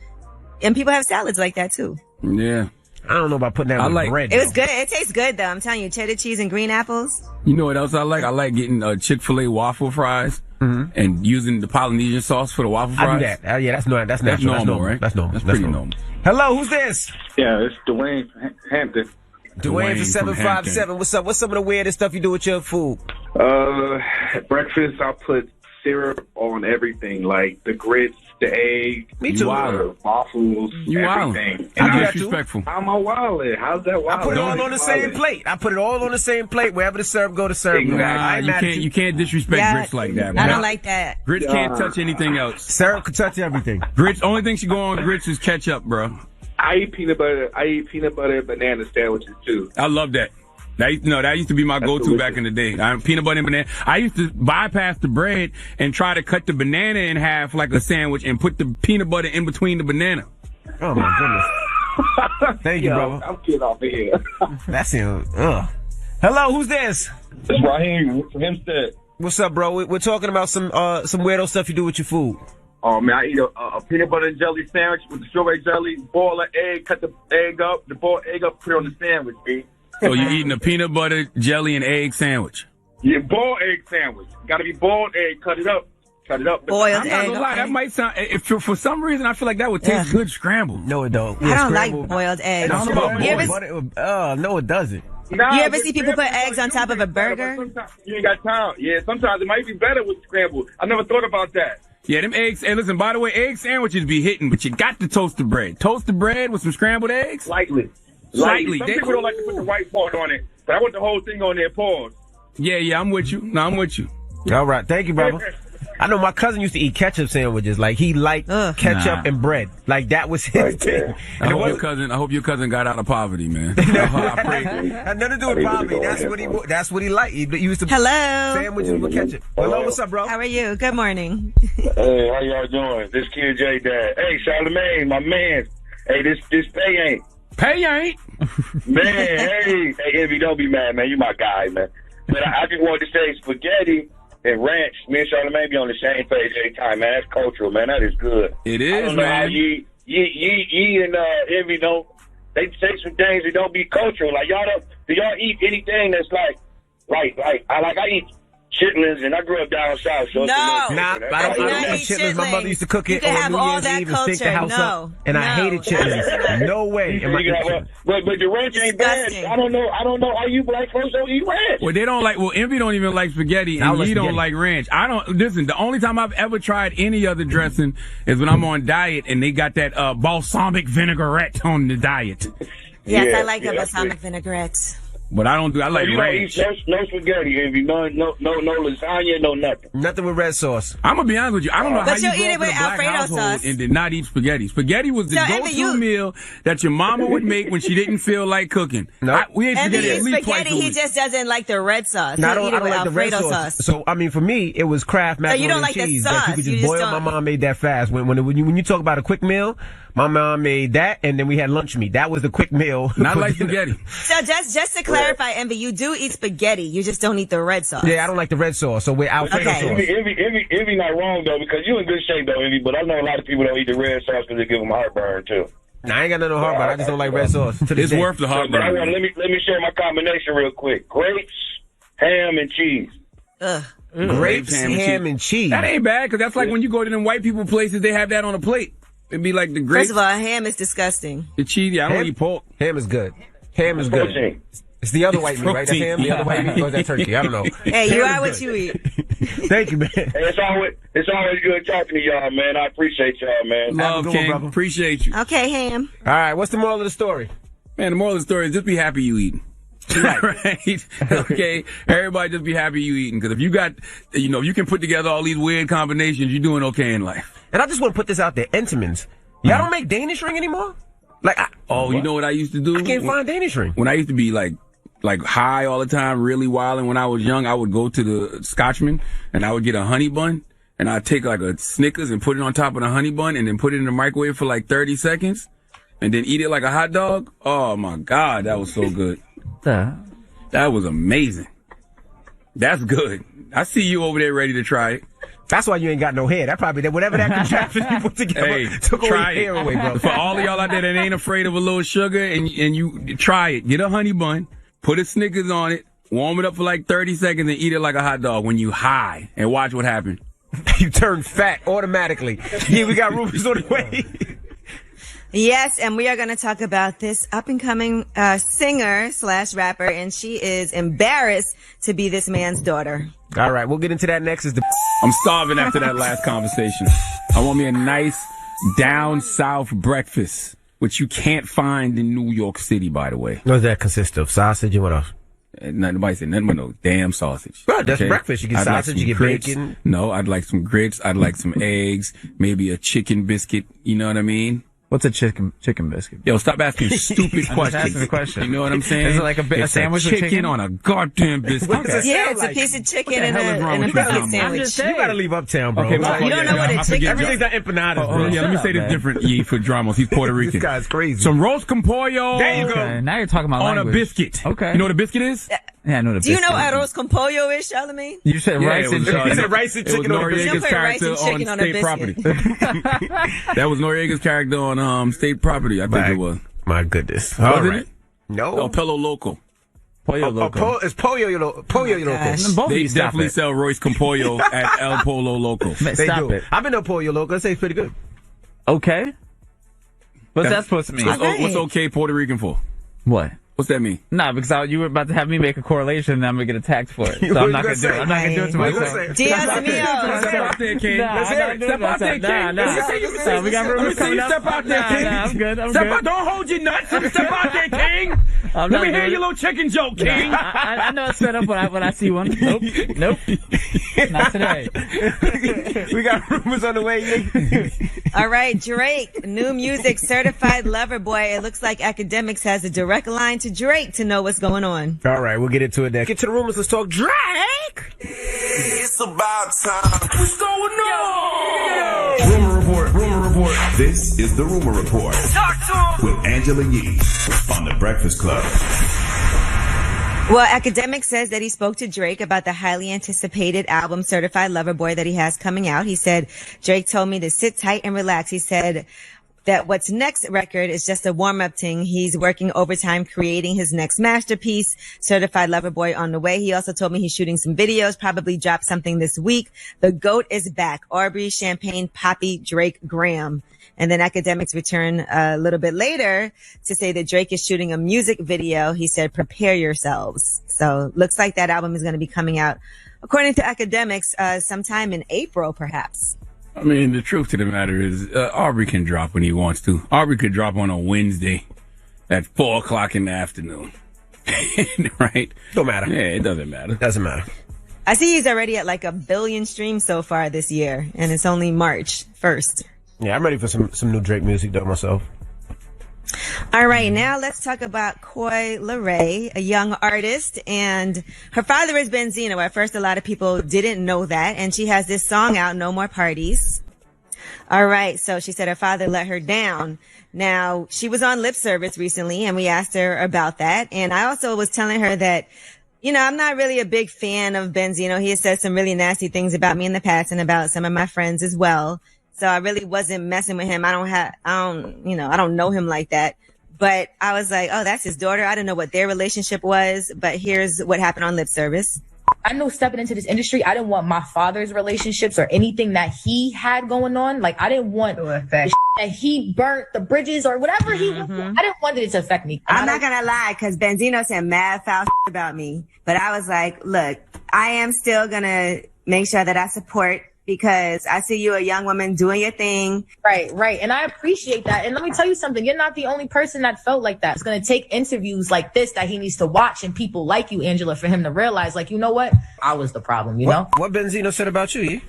people have salads like that too. Yeah. I don't know about putting that with bread. It was good. It tastes good though. I'm telling you, cheddar cheese and green apples. You know what else I like? I like getting Chick-fil-A waffle fries and using the Polynesian sauce for the waffle fries. I do that. Yeah, that's natural. That's normal, right? That's normal. That's pretty normal. Hello, who's this? Yeah, it's Dwayne Hampton. Dwayne from 757. What's up? What's some of the weirdest stuff you do with your food? At breakfast, I put syrup on everything, like the grits, the egg, the waffles, everything. You disrespectful. I'm a wallet. How's that wallet? I put it all on the same plate. I put it all on the same plate. Wherever the syrup go, the syrup go. You can't disrespect grits like that, man. I don't like that. Grits can't touch anything else. Syrup can touch everything. Grits, only thing should go on grits is ketchup, bro. I eat peanut butter and banana sandwiches too. I love that. That used to be my go-to delicious. back in the day. Peanut butter and banana. I used to bypass the bread and try to cut the banana in half like a sandwich and put the peanut butter in between the banana. Oh my goodness. Thank you, brother. I'm getting off of here. That's him. Hello, who's this? It's Raheem from Hempstead. What's up, bro? We're talking about some weirdo stuff you do with your food. Oh, man, I eat a peanut butter and jelly sandwich with the strawberry jelly, boil an egg, cut the boiled egg up, put it on the sandwich, B. So you're eating a peanut butter, jelly, and egg sandwich? Yeah, boiled egg sandwich. Got to be boiled egg, cut it up. Boiled I'm not egg. gonna lie, that might sound. For some reason, I feel like that would taste good scrambled. No, it don't. I don't like boiled eggs. I don't know about boiled. No, it doesn't. Nah, You ever see people put eggs on top of a burger? Sometimes you ain't got time. Yeah, sometimes it might be better with scrambled. I never thought about that. Yeah, them eggs. Hey, listen, by the way, egg sandwiches be hitting, but you got to toast the bread. Toast the bread with some scrambled eggs? Lightly. Slightly. Some people don't like to put the white part on it, but I want the whole thing on there, pause. Yeah, I'm with you. No, I'm with you. All right. Thank you, brother. I know my cousin used to eat ketchup sandwiches. Like, he liked ketchup and bread. Like, that was his thing. I hope your cousin got out of poverty, man. I pray for you. Had nothing to do with poverty. That's what he liked. He used to sandwiches with ketchup. Hello, what's up, bro? How are you? Good morning. Hey, how y'all doing? This Kid J Dad. Hey, Charlamagne, my man. Hey, this pay ain't. Pay ain't? Man, hey, Envy, don't be mad, man. You my guy, man. But I just wanted to say spaghetti and ranch. Me and Charlamagne be on the same page every time, man. That's cultural, man. That is good. It is, I don't know man. how ye and Envy don't. They say some things that don't be cultural. Like do y'all eat anything that's I eat chitlins, and I grew up down south. So I don't eat chitlins. My mother used to cook it on New Year's Eve and steak the house up, and I hated chitlins. No way. But the ranch ain't bad. I don't know how you black folks don't eat ranch. Well, they don't like. Well, Envy don't even like spaghetti, and you don't like ranch. I don't. Listen, the only time I've ever tried any other dressing is when I'm on diet, and they got that balsamic vinaigrette on the diet. Yes, I like a balsamic vinaigrette. But I don't do. I like you ranch. Don't eat no spaghetti, Envy. No lasagna, no nothing. Nothing with red sauce. I'm gonna be honest with you. I don't know how But you you'll eat it grew up with in a black Alfredo household sauce. and did not eat spaghetti. Spaghetti was the go-to meal that your mama would make when she didn't feel like cooking. We ate And spaghetti at least twice a spaghetti, he week. just doesn't like the red sauce. No, He'll eat it with like the red Alfredo sauce. So, I mean, for me, it was Kraft macaroni you don't and like the cheese sauce. that you could You just just boil. don't- My mom made that fast. When you talk about a quick meal, my mom made that, and then we had lunch meat. That was the quick meal. Not like spaghetti. So just to clarify, Envy, you do eat spaghetti. You just don't eat the red sauce. Yeah, I don't like the red sauce. So with Alfredo sauce. Envy not wrong though, because you in good shape though, Envy. But I know a lot of people don't eat the red sauce because they give them heartburn too. Nah, I ain't got nothing heartburn. I just don't like red sauce. It's worth the heartburn. But let me share my combination real quick: grapes, ham, and cheese. Grapes, ham, and cheese. That ain't bad, because that's like when you go to them white people places, they have that on a plate. It'd be like the grapes. First of all, ham is disgusting. The cheese, yeah, I don't eat pork. Ham is good. Ham is good. Protein. It's the other white meat, right? That's ham? The other white meat, or is that turkey? I don't know. Hey, you are what you eat. Thank you, man. Hey, it's always good talking to y'all, man. I appreciate y'all, man. Love, King. Appreciate you. Okay, ham. All right, what's the moral of the story? Man, the moral of the story is just be happy you eating. Right? Okay? Everybody just be happy you eating. Because if you got, you can put together all these weird combinations, you're doing okay in life. And I just want to put this out there. Entenmann's. Y'all don't make Danish ring anymore? You know what I used to do? I can't find Danish ring. When I used to be like high all the time, really wild, and when I was young, I would go to the Scotchman and I would get a honey bun and I'd take like a Snickers and put it on top of the honey bun and then put it in the microwave for like 30 seconds and then eat it like a hot dog. Oh my God, that was so good. That was amazing. That's good. I see you over there ready to try it. That's why you ain't got no hair. That probably, whatever that contraption you put together took all your hair away, bro. For all of y'all out there that ain't afraid of a little sugar and you try it, get a honey bun, put a Snickers on it, warm it up for like 30 seconds and eat it like a hot dog when you high and watch what happens. You turn fat automatically. Yeah, we got Rufus on the way. Yes, and we are going to talk about this up-and-coming singer/rapper, and she is embarrassed to be this man's daughter. All right, we'll get into that next. I'm starving after that last conversation. I want me a nice down south breakfast, which you can't find in New York City, by the way. What does that consist of? Sausage and what else? Nobody said nothing but no damn sausage. Well, that's breakfast. You get sausage, you get grits. bacon. No, I'd like some grits. I'd like some eggs, maybe a chicken biscuit. You know what I mean? What's a chicken biscuit? Yo, stop asking stupid I'm just questions. asking a question. You know what I'm saying? Is it like a It's sandwich with chicken on a goddamn biscuit? Yeah, it's a piece of chicken What the and hell is wrong a with you, biscuit Tom? sandwich. You gotta leave Uptown, bro. Okay, You don't know what a chicken- Everything's not empanadas, bro. Yeah, let me say this different, Yee, for Dramos. He's Puerto Rican. This guy's crazy. Some roast con pollo. There you go. Okay, now you're talking about On language. a biscuit. Okay. You know what a biscuit is? Yeah, I know the Do you know biscuit. arroz con pollo is, Charlamagne? You said Yeah, rice it and was, chicken. He said rice and It was chicken on a biscuit. Noriega's Don't put rice character and chicken on on a state property. biscuit. That was Noriega's character on state property, I think it was. My goodness. Wasn't All right. it? No. El Pelo Loco. Pollo Loco. It's Pollo Loco. Pollo Loco. Both of They you stop definitely it. sell Royce con pollo at El Polo Loco. Man, They stop do. it. I've been to Pollo Loco. I say it's pretty good. Okay. What's that supposed to mean? What's okay Puerto Rican for? What? What's that mean? Nah, because you were about to have me make a correlation and I'm going to get attacked for it. So I'm not going to do it. I'm not going to do it to What you myself. gonna say? Dios Step mío. out there, King. Nah, Let's I'm hear not it. doing Step out there, that. King. Nah. Let me see you. We got Let me rumors see coming you up. step out there, Nah, King. nah, I'm good. I'm Step good. out. Don't hold your nuts. Step out there, King. I'm Let not me hear doing your it. little chicken joke, King. Nah, I know it's set up when I see one. Nope. Not today. We got rumors on the way. All right, Drake, new music, Certified Lover Boy. It looks like Academics has a direct line to Drake to know what's going on. All right, we'll get into it next. Get to the rumors. Let's talk Drake. It's about time. What's going on? Rumor report. Rumor report. This is the Rumor Report. Talk to him. With Angela Yee on The Breakfast Club. Well, Academic says that he spoke to Drake about the highly anticipated album Certified Lover Boy that he has coming out. He said, Drake told me to sit tight and relax. He said that what's next record is just a warm-up thing. He's working overtime creating his next masterpiece, Certified Lover Boy, on the way. He also told me he's shooting some videos, probably drop something this week. The GOAT is back. Aubrey, Champagne, Poppy, Drake, Graham. And then Academics return a little bit later to say that Drake is shooting a music video. He said, prepare yourselves. So looks like that album is going to be coming out, according to Academics, sometime in April, perhaps. I mean, the truth to the matter is, Aubrey can drop when he wants to. Aubrey could drop on a Wednesday at 4 o'clock in the afternoon. Right? Don't matter. Yeah, it doesn't matter. Doesn't matter. I see he's already at like 1 billion streams so far this year, and it's only March 1st. Yeah, I'm ready for some new Drake music though myself. All right, now let's talk about Coi Leray, a young artist, and her father is Benzino. At first, a lot of people didn't know that, and she has this song out, No More Parties. All right, so she said her father let her down. Now, she was on Lip Service recently, and we asked her about that, and I also was telling her that, you know, I'm not really a big fan of Benzino. He has said some really nasty things about me in the past and about some of my friends as well. So I really wasn't messing with him. I don't know him like that. But I was like, oh, that's his daughter. I don't know what their relationship was, but here's what happened on Lip Service. I know stepping into this industry, I didn't want my father's relationships or anything that he had going on. Like, I didn't want the shit that he burnt, the bridges or whatever he was. I didn't want it to affect me. I'm not going to lie, because Benzino said mad foul about me. But I was like, look, I am still going to make sure that I support, because I see you a young woman doing your thing. Right. And I appreciate that. And let me tell you something. You're not the only person that felt like that. It's going to take interviews like this that he needs to watch and people like you, Angela, for him to realize, like, you know what? I was the problem, you know? What Benzino said about you, yeah?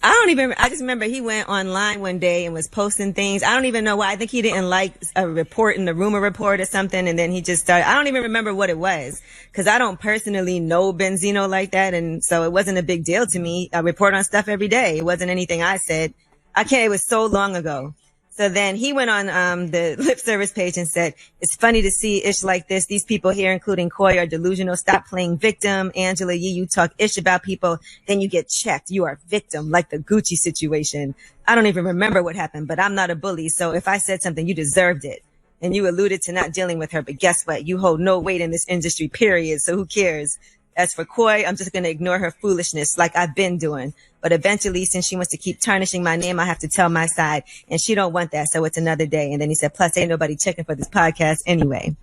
I just remember he went online one day and was posting things. I don't even know why. I think he didn't like a report in the Rumor Report or something. And then he just started, I don't even remember what it was, because I don't personally know Benzino like that. And so it wasn't a big deal to me. I report on stuff every day. It wasn't anything I said. It was so long ago. So then he went on the Lip Service page and said, it's funny to see ish like this. These people here, including Coi, are delusional. Stop playing victim. Angela Yee, you talk ish about people, then you get checked. You are a victim, like the Gucci situation. I don't even remember what happened, but I'm not a bully. So if I said something, you deserved it. And you alluded to not dealing with her. But guess what? You hold no weight in this industry, period. So who cares? As for Coi, I'm just going to ignore her foolishness like I've been doing. But eventually, since she wants to keep tarnishing my name, I have to tell my side. And she don't want that, so it's another day. And then he said, plus, ain't nobody checking for this podcast anyway.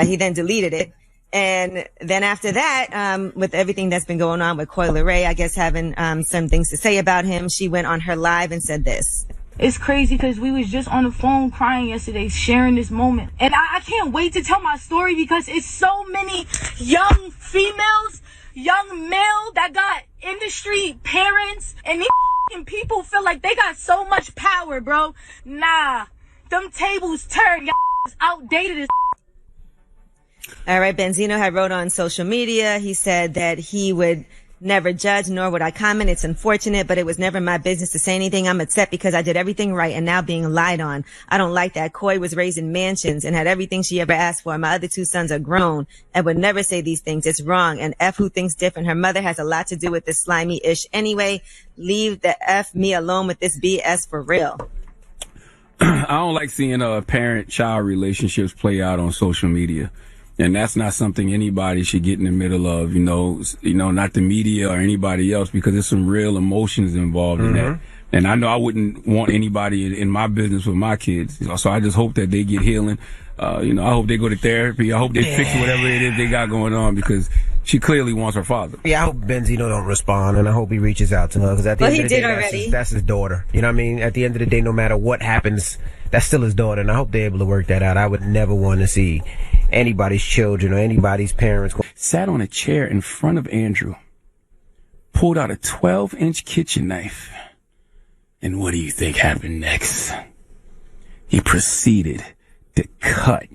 He then deleted it. And then after that, with everything that's been going on with Coi Leray, I guess having some things to say about him, she went on her live and said this. It's crazy because we was just on the phone crying yesterday, sharing this moment. And I can't wait to tell my story because it's so many young females, young male that got industry parents, and these people feel like they got so much power, bro. Nah, them tables turn. Y'all is outdated as. All right, Benzino had wrote on social media. He said that he would never judge, nor would I comment. It's unfortunate, but it was never my business to say anything. I'm upset because I did everything right and now being lied on. I don't like that. Koi was raised in mansions and had everything she ever asked for. My other 2 sons are grown and would never say these things. It's wrong. And F who thinks different. Her mother has a lot to do with this slimy ish. Anyway, leave the F me alone with this BS for real. I don't like seeing parent-child relationships play out on social media. And that's not something anybody should get in the middle of, not the media or anybody else, because there's some real emotions involved in that. And I know I wouldn't want anybody in my business with my kids. So I just hope that they get healing. I hope they go to therapy. I hope they fix whatever it is they got going on, because she clearly wants her father. Yeah, I hope Benzino don't respond, and I hope he reaches out to her, because at the end of the day, that's his daughter. You know what I mean? At the end of the day, no matter what happens, that's still his daughter, and I hope they're able to work that out. I would never want to see anybody's children or anybody's parents sat on a chair in front of Andrew, pulled out a 12-inch kitchen knife, and what do you think happened next? He proceeded to cut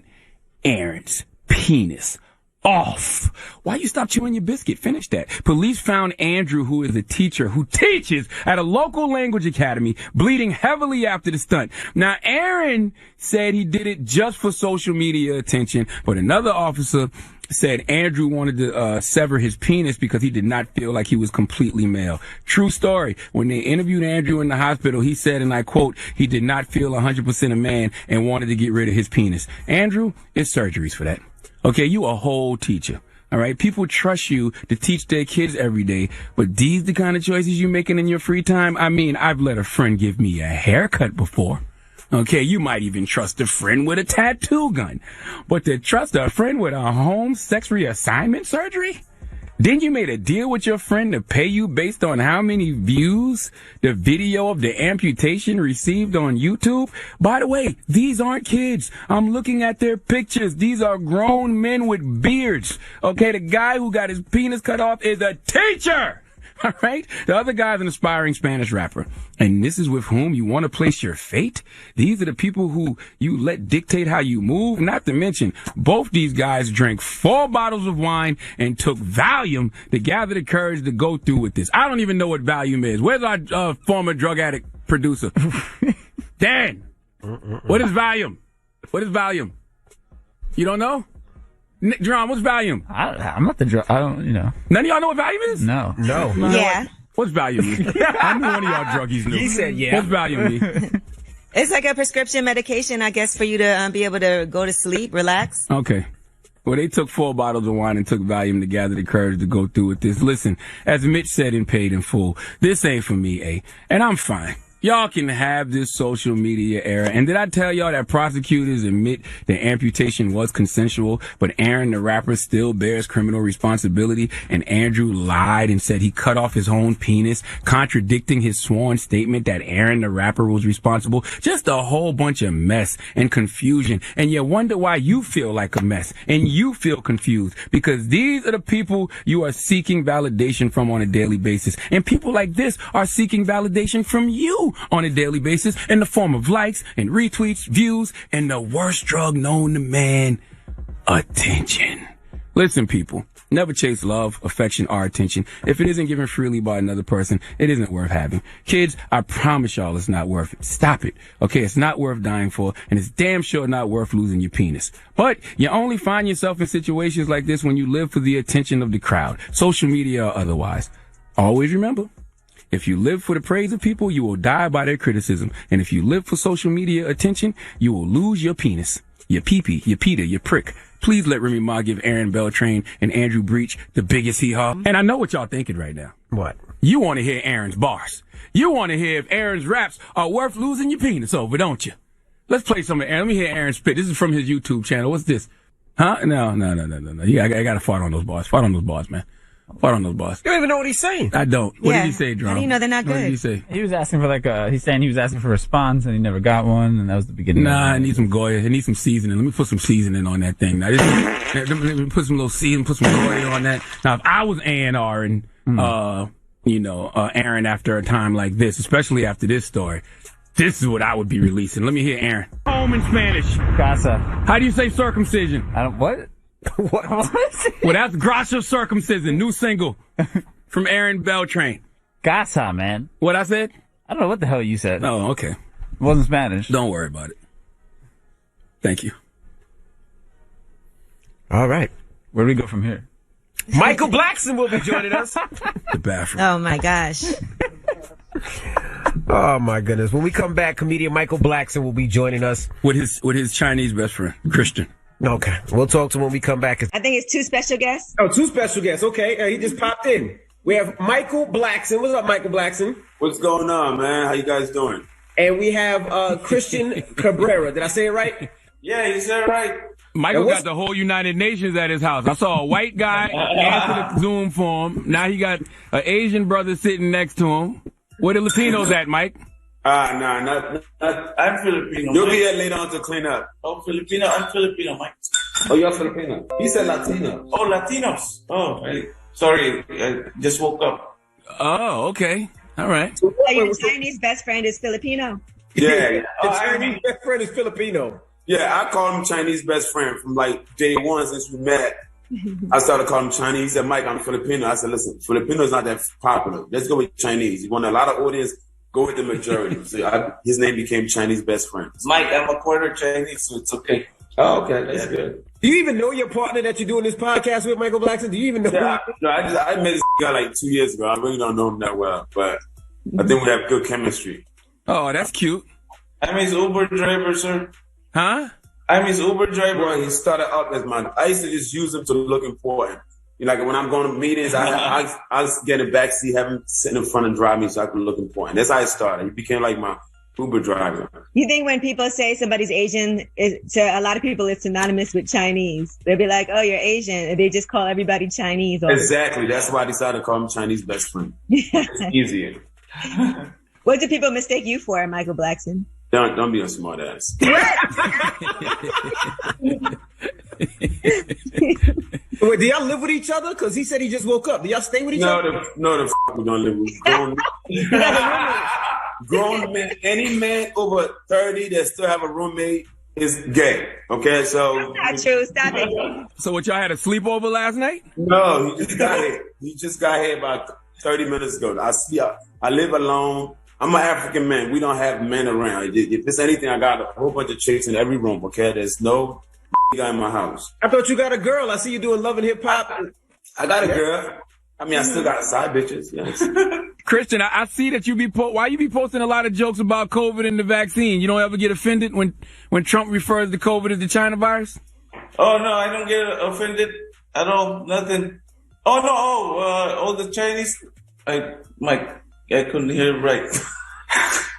Aaron's penis off. Why you stop chewing your biscuit? Finish that. Police found Andrew, who is a teacher who teaches at a local language academy, bleeding heavily after the stunt. Now, Aaron said he did it just for social media attention, but another officer said Andrew wanted to sever his penis because he did not feel like he was completely male. True story. When they interviewed Andrew in the hospital, he said, and I quote, he did not feel 100% a man and wanted to get rid of his penis. Andrew, it's surgeries for that. Okay, you a whole teacher. All right, people trust you to teach their kids every day, but these the kind of choices you making in your free time? I mean, I've let a friend give me a haircut before. Okay, you might even trust a friend with a tattoo gun, but to trust a friend with a home sex reassignment surgery? Then you made a deal with your friend to pay you based on how many views the video of the amputation received on YouTube? By the way, these aren't kids. I'm looking at their pictures. These are grown men with beards. Okay, the guy who got his penis cut off is a teacher. All right? The other guy's an aspiring Spanish rapper. And this is with whom you want to place your fate? These are the people who you let dictate how you move? Not to mention, both these guys drank 4 bottles of wine and took Valium to gather the courage to go through with this. I don't even know what Valium is. Where's our former drug addict producer? Dan, what is Valium? What is Valium? You don't know? Jerome, what's Valium? I'm not the drug. I don't, None of y'all know what Valium is? No. Yeah. What's Valium? I knew one of y'all druggies knew. He said yeah. What's Valium? It's like a prescription medication, I guess, for you to be able to go to sleep, relax. Okay. Well, they took 4 bottles of wine and took Valium to gather the courage to go through with this. Listen, as Mitch said in Paid in Full, this ain't for me, eh? And I'm fine. Y'all can have this social media era. And did I tell y'all that prosecutors admit the amputation was consensual, but Aaron the rapper still bears criminal responsibility? And Andrew lied and said he cut off his own penis, contradicting his sworn statement that Aaron the rapper was responsible. Just a whole bunch of mess and confusion. And you wonder why you feel like a mess and you feel confused, because these are the people you are seeking validation from on a daily basis. And people like this are seeking validation from you on a daily basis in the form of likes and retweets, views, and the worst drug known to man, attention. Listen, people, never chase love, affection, or attention. If it isn't given freely by another person, it isn't worth having. Kids, I promise y'all it's not worth it. Stop it. Okay, it's not worth dying for, and it's damn sure not worth losing your penis. But you only find yourself in situations like this when you live for the attention of the crowd, social media or otherwise. Always remember, if you live for the praise of people, you will die by their criticism. And if you live for social media attention, you will lose your penis, your pee-pee, your Peter, your prick. Please let Remy Ma give Aaron Beltrain and Andrew Breach the biggest hee-haw. And I know what y'all thinking right now. What? You want to hear Aaron's bars. You want to hear if Aaron's raps are worth losing your penis over, don't you? Let's play some of Aaron. Let me hear Aaron spit. This is from his YouTube channel. What's this? Huh? No. Yeah, I got to fart on those bars. Fart on those bars, man. Fart on those bars. You don't even know what he's saying. I don't. What did he say, Drum? How do you know they're not good? What did he say? He was asking for he's saying he was asking for a response and he never got one, and that was the beginning. Nah, I need some Goya. I need some seasoning. Let me put some seasoning on that thing. Now, let me put some little seasoning, put some Goya on that. Now, if I was A&R and, Aaron after a time like this, especially after this story. This is what I would be releasing. Let me hear Aaron. Home in Spanish. Casa. How do you say circumcision? What? What? Well, that's Gracia Circumcision, new single from Aaron Beltrain. Casa, man. What I said? I don't know what the hell you said. Oh, okay. It wasn't Spanish. Don't worry about it. Thank you. All right. Where do we go from here? Michael Blackson will be joining us. The bathroom. Oh my gosh. Oh my goodness. When we come back, comedian Michael Blackson will be joining us. With his Chinese best friend, Christian. Okay. We'll talk to him when we come back. I think it's 2 special guests. Oh, 2 special guests. Okay. He just popped in. We have Michael Blackson. What's up, Michael Blackson? What's going on, man? How you guys doing? And we have Christian Cabrera. Did I say it right? Yeah, you said it right. Michael got the whole United Nations at his house. I saw a white guy answer the Zoom for him. Now he got an Asian brother sitting next to him. Where the Latinos at, Mike? Nah, not. I'm Filipino. You'll be here later on to clean up. Oh, Filipino. I'm Filipino, Mike. Oh, you're Filipino. He said Latino. Oh, Latinos. Oh, sorry. I just woke up. Oh, okay. All right. So your Chinese best friend is Filipino. Yeah. The Chinese best friend is Filipino. Yeah, I call him Chinese best friend from like day one since we met. I started calling him Chinese. He said, Mike, I'm Filipino. I said, listen, Filipino is not that popular. Let's go with Chinese. You want a lot of audience, go with the majority. So his name became Chinese best friend. Mike, I'm a quarter Chinese, so it's okay. Oh, okay. That's good. Do you even know your partner that you're doing this podcast with, Michael Blackson? Do you even know? Yeah, I met this guy like 2 years ago. I really don't know him that well, but I think we have good chemistry. Oh, that's cute. I'm his Uber driver, sir. Huh? I'm his Uber driver. He started up as I used to just use him to look important. Like when I'm going to meetings, I get in the backseat, have him sitting in front and drive me so I can look important. That's how it started. He became like my Uber driver. You think when people say somebody's Asian, to a lot of people, it's synonymous with Chinese. They'll be like, oh, you're Asian. And they just call everybody Chinese. Exactly. That's why I decided to call him Chinese best friend. It's easier. What do people mistake you for, Michael Blackson? Don't be a smart ass. Wait, do y'all live with each other? Because he said he just woke up. Do y'all stay with each other? No, we don't live with grown men. Any man over 30 that still have a roommate is gay. Okay, so that's not true. Stop it. So what, y'all had a sleepover last night? No, he just got here. He just got here about 30 minutes ago. I live alone. I'm an African man. We don't have men around. If there's anything, I got a whole bunch of chicks in every room, okay? There's no guy in my house. I thought you got a girl. I see you doing Love and Hip Hop. I got a girl. I mean, I still got side bitches, yes. Christian, I see that why you be posting a lot of jokes about COVID and the vaccine? You don't ever get offended when Trump refers to COVID as the China virus? Oh, no, I don't get offended at all. Nothing. Oh, no. All the Chinese. Mike, I couldn't hear it right.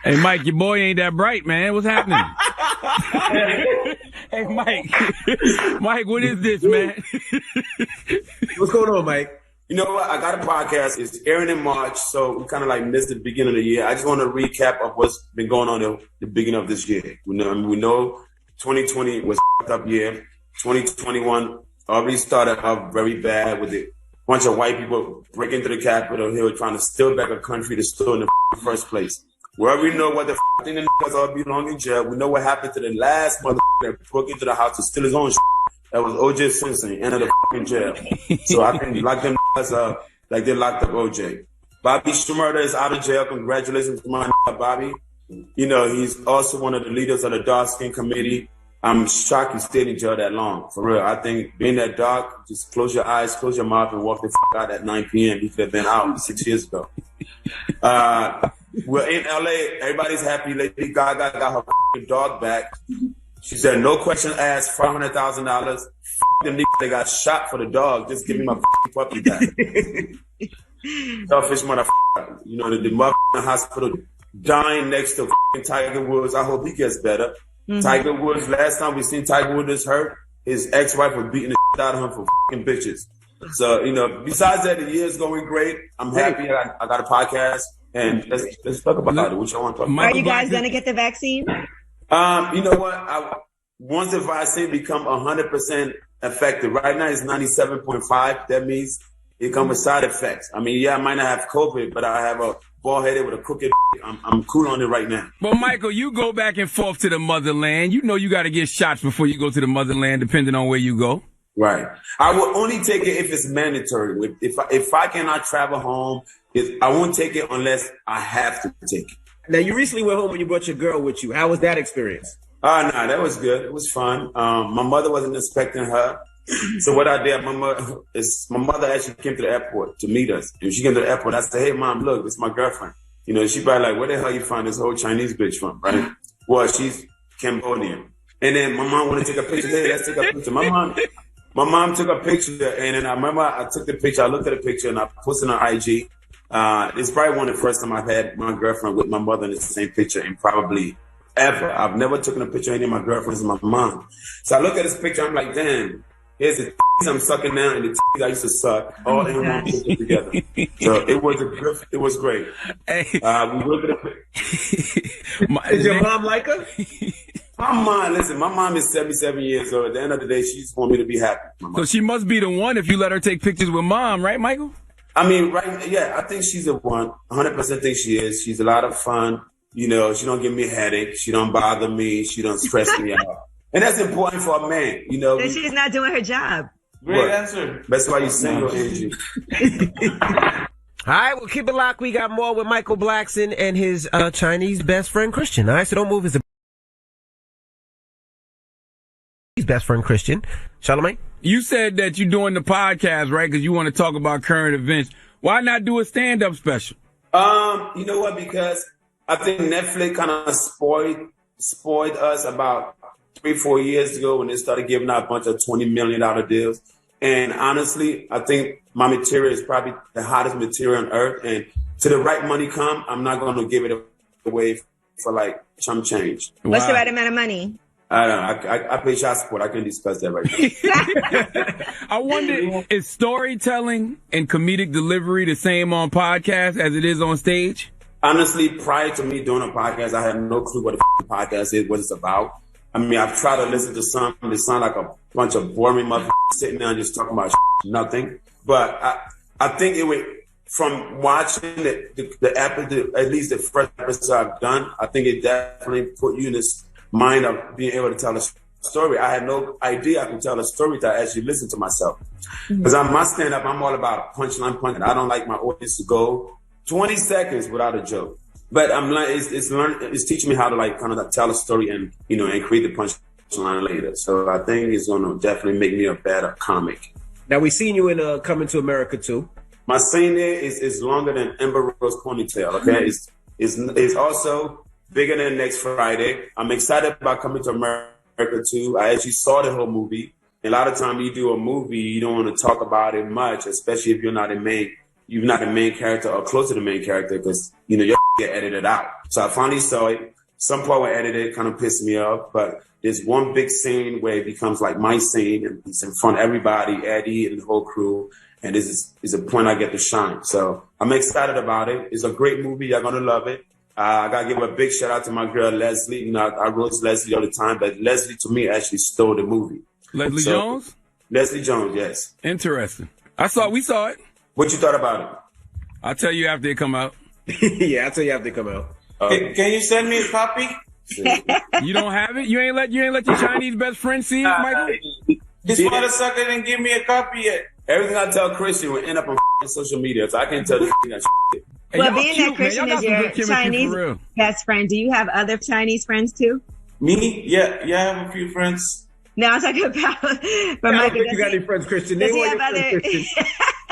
Hey, Mike, your boy ain't that bright, man. What's happening? Hey, Mike. Mike, what is this, man? What's going on, Mike? You know what? I got a podcast. It's airing in March, so we kind of like missed the beginning of the year. I just want to recap of what's been going on in the beginning of this year. We know 2020 was a up year. 2021 already started out very bad with it. Bunch of white people breaking into the Capitol Hill trying to steal back a country that's still in the first place. We already know what the thing the niggas all belong in jail. We know what happened to the last mother that broke into the house to steal his own shit. That was O.J. Simpson, ended the jail. So I can lock them up like they locked up O.J. Bobby Shmurda is out of jail. Congratulations to my Bobby. You know, he's also one of the leaders of the Dark Skin Committee. I'm shocked he stayed in jail that long. For real. I think being that dark, just close your eyes, close your mouth, and walk the out at 9 p.m. He could have been out 6 years ago. We're in L.A. Everybody's happy. Lady Gaga got her dog back. She said, no question asked, $500,000. Them niggas, they got shot for the dog. Just give me my puppy back. Selfish motherfucker. You know, the motherfucker in the hospital dying next to Tiger Woods. I hope he gets better. Mm-hmm. Tiger Woods, last time we seen Tiger Woods hurt, his ex-wife was beating the shit out of him for bitches. So, you know, besides that, the year's going great. I'm happy. I got a podcast, and let's talk about it. What y'all want to talk about? Are you guys going to get the vaccine? You know what? Once the vaccine become 100% effective, right now it's 97.5. That means it comes with side effects. I mean, yeah, I might not have COVID, but I have a bald headed with a crooked. I'm cool on it right now. But Michael, you go back and forth to the motherland. You know you got to get shots before you go to the motherland, depending on where you go. Right. I will only take it if it's mandatory. If I cannot travel home, I won't take it unless I have to take it. Now, you recently went home and you brought your girl with you. How was that experience? No, that was good. It was fun. My mother wasn't expecting her. So what I did, my mother actually came to the airport to meet us. And she came to the airport. I said, hey, Mom, look, it's my girlfriend. You know, she probably like, where the hell you find this whole Chinese bitch from, right? Well, she's Cambodian. And then my mom wanted to take a picture. Hey, let's take a picture. My mom took a picture, and then I remember I took the picture. I looked at the picture, and I posted it on IG. It's probably one of the first time I've had my girlfriend with my mother in the same picture in probably ever. I've never taken a picture of any of my girlfriends and my mom. So I look at this picture, I'm like, damn, here's the I'm sucking now and the I used to suck all in one picture together. So it was great. Hey. We looked at the Did your mom like her? My mom is 77 years old. At the end of the day, she just want me to be happy. So she must be the one if you let her take pictures with Mom, right, Michael? I mean, I think she's the one. 100% think she is. She's a lot of fun. You know, she don't give me a headache. She don't bother me. She don't stress me out. And that's important for a man, you know. Then she's not doing her job. Great answer. That's why you single, Angie. All right, we'll keep it locked. We got more with Michael Blackson and his Chinese best friend, Christian. All right, so don't move. His best friend, Christian. Charlamagne? You said that you're doing the podcast, right? Because you want to talk about current events. Why not do a stand-up special? You know what? Because I think Netflix kind of spoiled us about 3-4 years ago when they started giving out a bunch of $20 million deals. And honestly, I think my material is probably the hottest material on earth. And to the right money come, I'm not going to give it away for like chump change. What's the right amount of money? I don't know. I pay child support. I can't discuss that right now. I wonder, is storytelling and comedic delivery the same on podcast as it is on stage? Honestly, prior to me doing a podcast, I had no clue what a podcast is, what it's about. I mean, I've tried to listen to some. It sounds like a bunch of boring motherfuckers sitting there and just talking about nothing. But I think it would, from watching the episode, at least the first episode I've done, I think it definitely put you in this mind of being able to tell a story. I had no idea I could tell a story to actually listen to myself. Because my stand-up, I'm all about punchline. I don't like my audience to go 20 seconds without a joke. But I'm like, it's teaching me how to like kind of tell a story and, you know, and create the punchline later. So I think it's going to definitely make me a better comic. Now, we seen you in Coming to America too. My scene there is longer than Amber Rose ponytail. Okay, it's also bigger than next Friday. I'm excited about Coming to America too. I actually saw the whole movie. A lot of times you do a movie, you don't want to talk about it much, especially if you're not the main character or close to the main character, because you know you get edited out. So I finally saw it. Some part were edited, kind of pissed me off, but there's one big scene where it becomes like my scene, and it's in front of everybody, Eddie and the whole crew, and this is a point I get to shine. So I'm excited about it. It's a great movie. You're gonna love it. I gotta give a big shout out to my girl Leslie. You know, I roast Leslie all the time, but Leslie to me actually stole the movie. Leslie Jones? Leslie Jones, yes. Interesting. We saw it. What you thought about it? I'll tell you after it come out. Yeah, I'll tell you after it come out. Can you send me a copy? You don't have it? You ain't let your Chinese best friend see it, Michael? This motherfucker didn't give me a copy yet. Everything I tell Christian will end up on social media, so I can't tell this thing that shit. Well, being that Christian is your Chinese best friend, do you have other Chinese friends too? Me? Yeah, I have a few friends. No, I'm talking about. But I don't think you got any friends, Christian. Name one of your friends, Christian.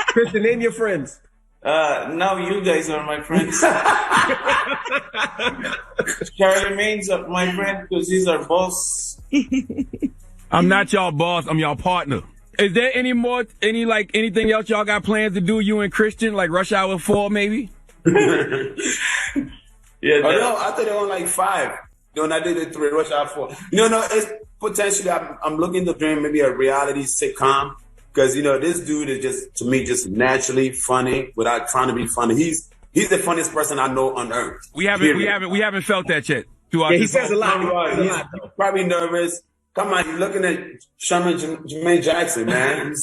Christian, name your friends. Now you guys are my friends. Charlamagne's my friend because he's our boss. I'm not y'all boss. I'm y'all partner. Is there anything else y'all got plans to do, you and Christian, like Rush Hour 4 maybe? Yeah. No, I thought they were like 5. When I did it 3, Rush Hour 4. No, it's potentially, I'm looking to doing maybe a reality sitcom. Because, you know, this dude is just, to me, just naturally funny without trying to be funny. He's the funniest person I know on earth. We haven't felt that yet. Yeah, he says a lot. He's probably nervous. Come on, you're looking at Jermaine Jackson, man.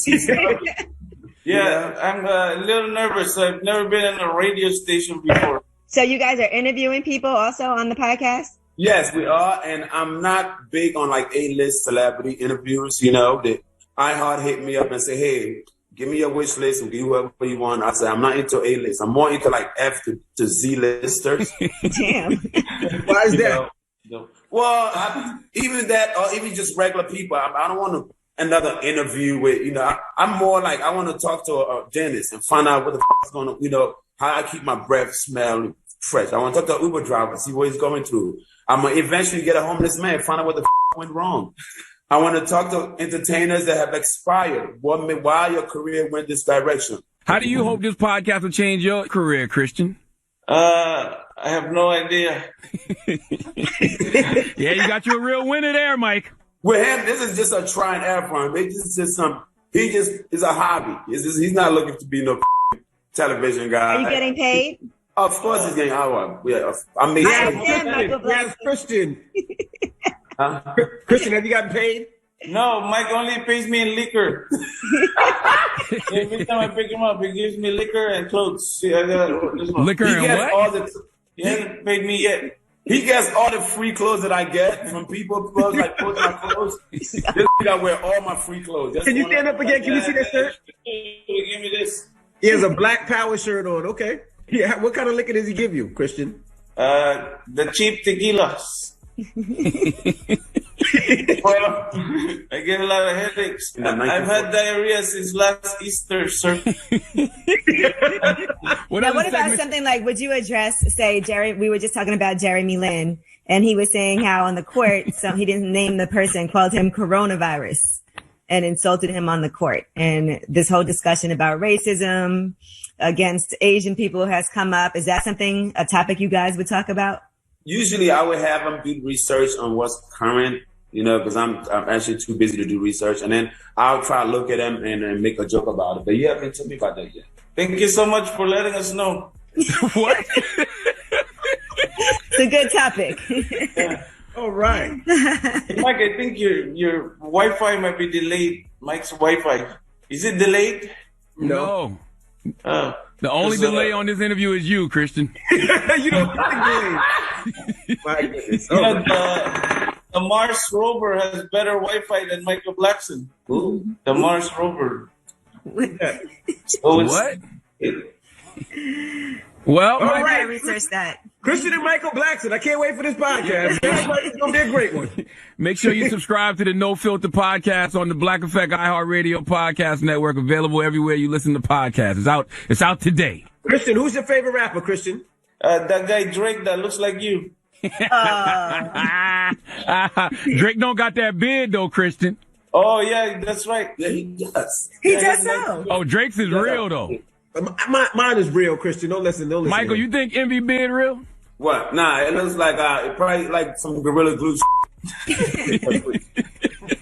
Yeah, Yeah, I'm a little nervous. I've never been in a radio station before. So you guys are interviewing people also on the podcast? Yes, we are, and I'm not big on like A-list celebrity interviews. You know, that iHeart hit me up and say, "Hey, give me your wish list and give whoever you want." I said, "I'm not into A-list. I'm more into like F to Z listers." Damn. Why is that? Well, even that, or even just regular people. I don't want another interview with. I'm more like I want to talk to a dentist and find out what the f*** is going on. How I keep my breath smell fresh. I want to talk to an Uber driver, see what he's going through. I'm going to eventually get a homeless man, find out what the f*** went wrong. I want to talk to entertainers that have expired. Why your career went this direction? How do you hope this podcast will change your career, Christian? I have no idea. Yeah, you got you a real winner there, Mike. With him, this is just a try and error for him. It's just he just is a hobby. He's not looking to be no television guy. Are you getting paid? Of course he's getting our. Yeah, I mean, Yes, Christian. Christian, have you gotten paid? No, Mike only pays me in liquor. Every time I pick him up, he gives me liquor and clothes. See, I got this one. Liquor and what? He hasn't paid me yet. He gets all the free clothes that I get from people. Clothes like post my clothes. This I wear all my free clothes. Can you stand up again? Can we see that shirt? Give me this. He has a Black Power shirt on. Okay. Yeah. What kind of liquor does he give you, Christian? The cheap tequilas. Well, I get a lot of headaches. I've had diarrhea since last Easter, sir. What about something like, would you address, say, Jerry, we were just talking about Jeremy Lin, and he was saying how on the court, he didn't name the person, called him coronavirus and insulted him on the court. And this whole discussion about racism against Asian people has come up. Is that a topic you guys would talk about? Usually I would have them do research on what's current, because I'm actually too busy to do research. And then I'll try to look at them and make a joke about it. But you haven't told me about that yet. Thank you so much for letting us know. What? It's a good topic. Yeah. All right. Mike, I think your Wi-Fi might be delayed. Mike's Wi-Fi. Is it delayed? No. The only delay on this interview is you, Christian. You don't think My goodness. The Mars rover has better Wi-Fi than Michael Blackson. Ooh. The Mars rover. What? Well, all right. Research that. Christian and Michael Blackson. I can't wait for this podcast. It's going to be a great one. Make sure you subscribe to the No Filter podcast on the Black Effect iHeartRadio podcast network, available everywhere you listen to podcasts. It's out today. Christian, who's your favorite rapper, Christian? That guy Drake that looks like you. Drake don't got that beard though, Christian. Oh yeah, that's right. Yeah, he does. He does so. Oh, Drake's is real though. Mine is real, Christian. Don't listen. Michael, you think Envy beard real? What? Nah, it looks like it probably like some Gorilla Glue.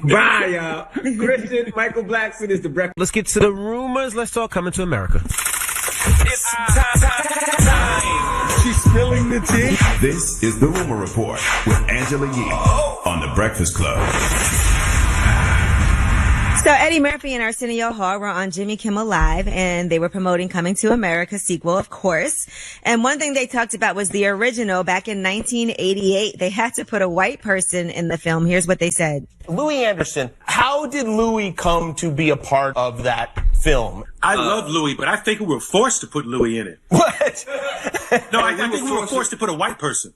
Bye, y'all. Christian, Michael Blackson is the breakfast. Let's get to the rumors. Let's talk Coming to America. It's time. She's spilling the tea. This is the Rumor Report with Angela Yee on The Breakfast Club. So Eddie Murphy and Arsenio Hall were on Jimmy Kimmel Live, and they were promoting Coming to America sequel, of course. And one thing they talked about was the original back in 1988. They had to put a white person in the film. Here's what they said. Louis Anderson, how did Louis come to be a part of that film? I love Louis, but I think we were forced to put Louis in it. What? No, I think we were forced to put a white person.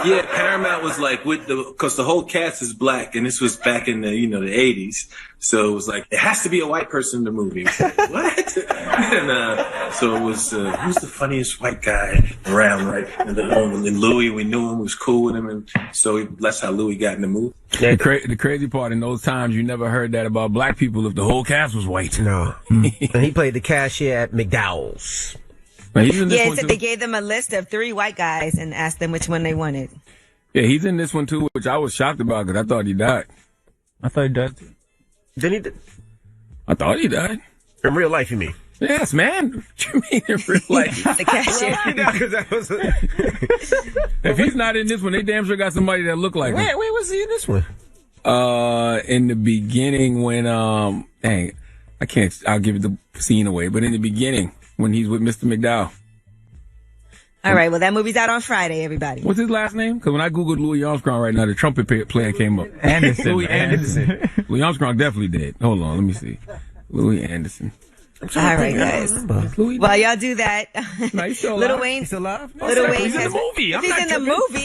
Yeah, Paramount was like because the whole cast is black, and this was back in the the 80s. So it was like it has to be a white person in the movie. Like, what? And so it was who's the funniest white guy around, right? And Louis, we knew him, was cool with him, and so that's how Louis got in the movie. The crazy part in those times, you never heard that about black people if the whole cast was white. No. And he played the cashier at McDowell's. Yeah, so they gave them a list of 3 white guys and asked them which one they wanted. Yeah, he's in this one too, which I was shocked about because I thought he died. I thought he died too. Then he I thought he died. In real life, you mean? Yes, man. What you mean in real life? The cashier. If he's not in this one, they damn sure got somebody that look like him. Where was he in this one? In the beginning when I I'll give the scene away, but in the beginning, when he's with Mr. McDowell. All right, well, that movie's out on Friday, everybody. What's his last name? Because when I Googled Louis Armstrong right now, the trumpet player came up. Anderson. Louis Anderson. Louis Armstrong definitely dead. Hold on, let me see. Louis Anderson. All right, guys. While y'all do that, No, he's still Little alive. Wayne. He's alive? Little Wayne He's in the has- movie. If I'm he's not in the tripping. movie.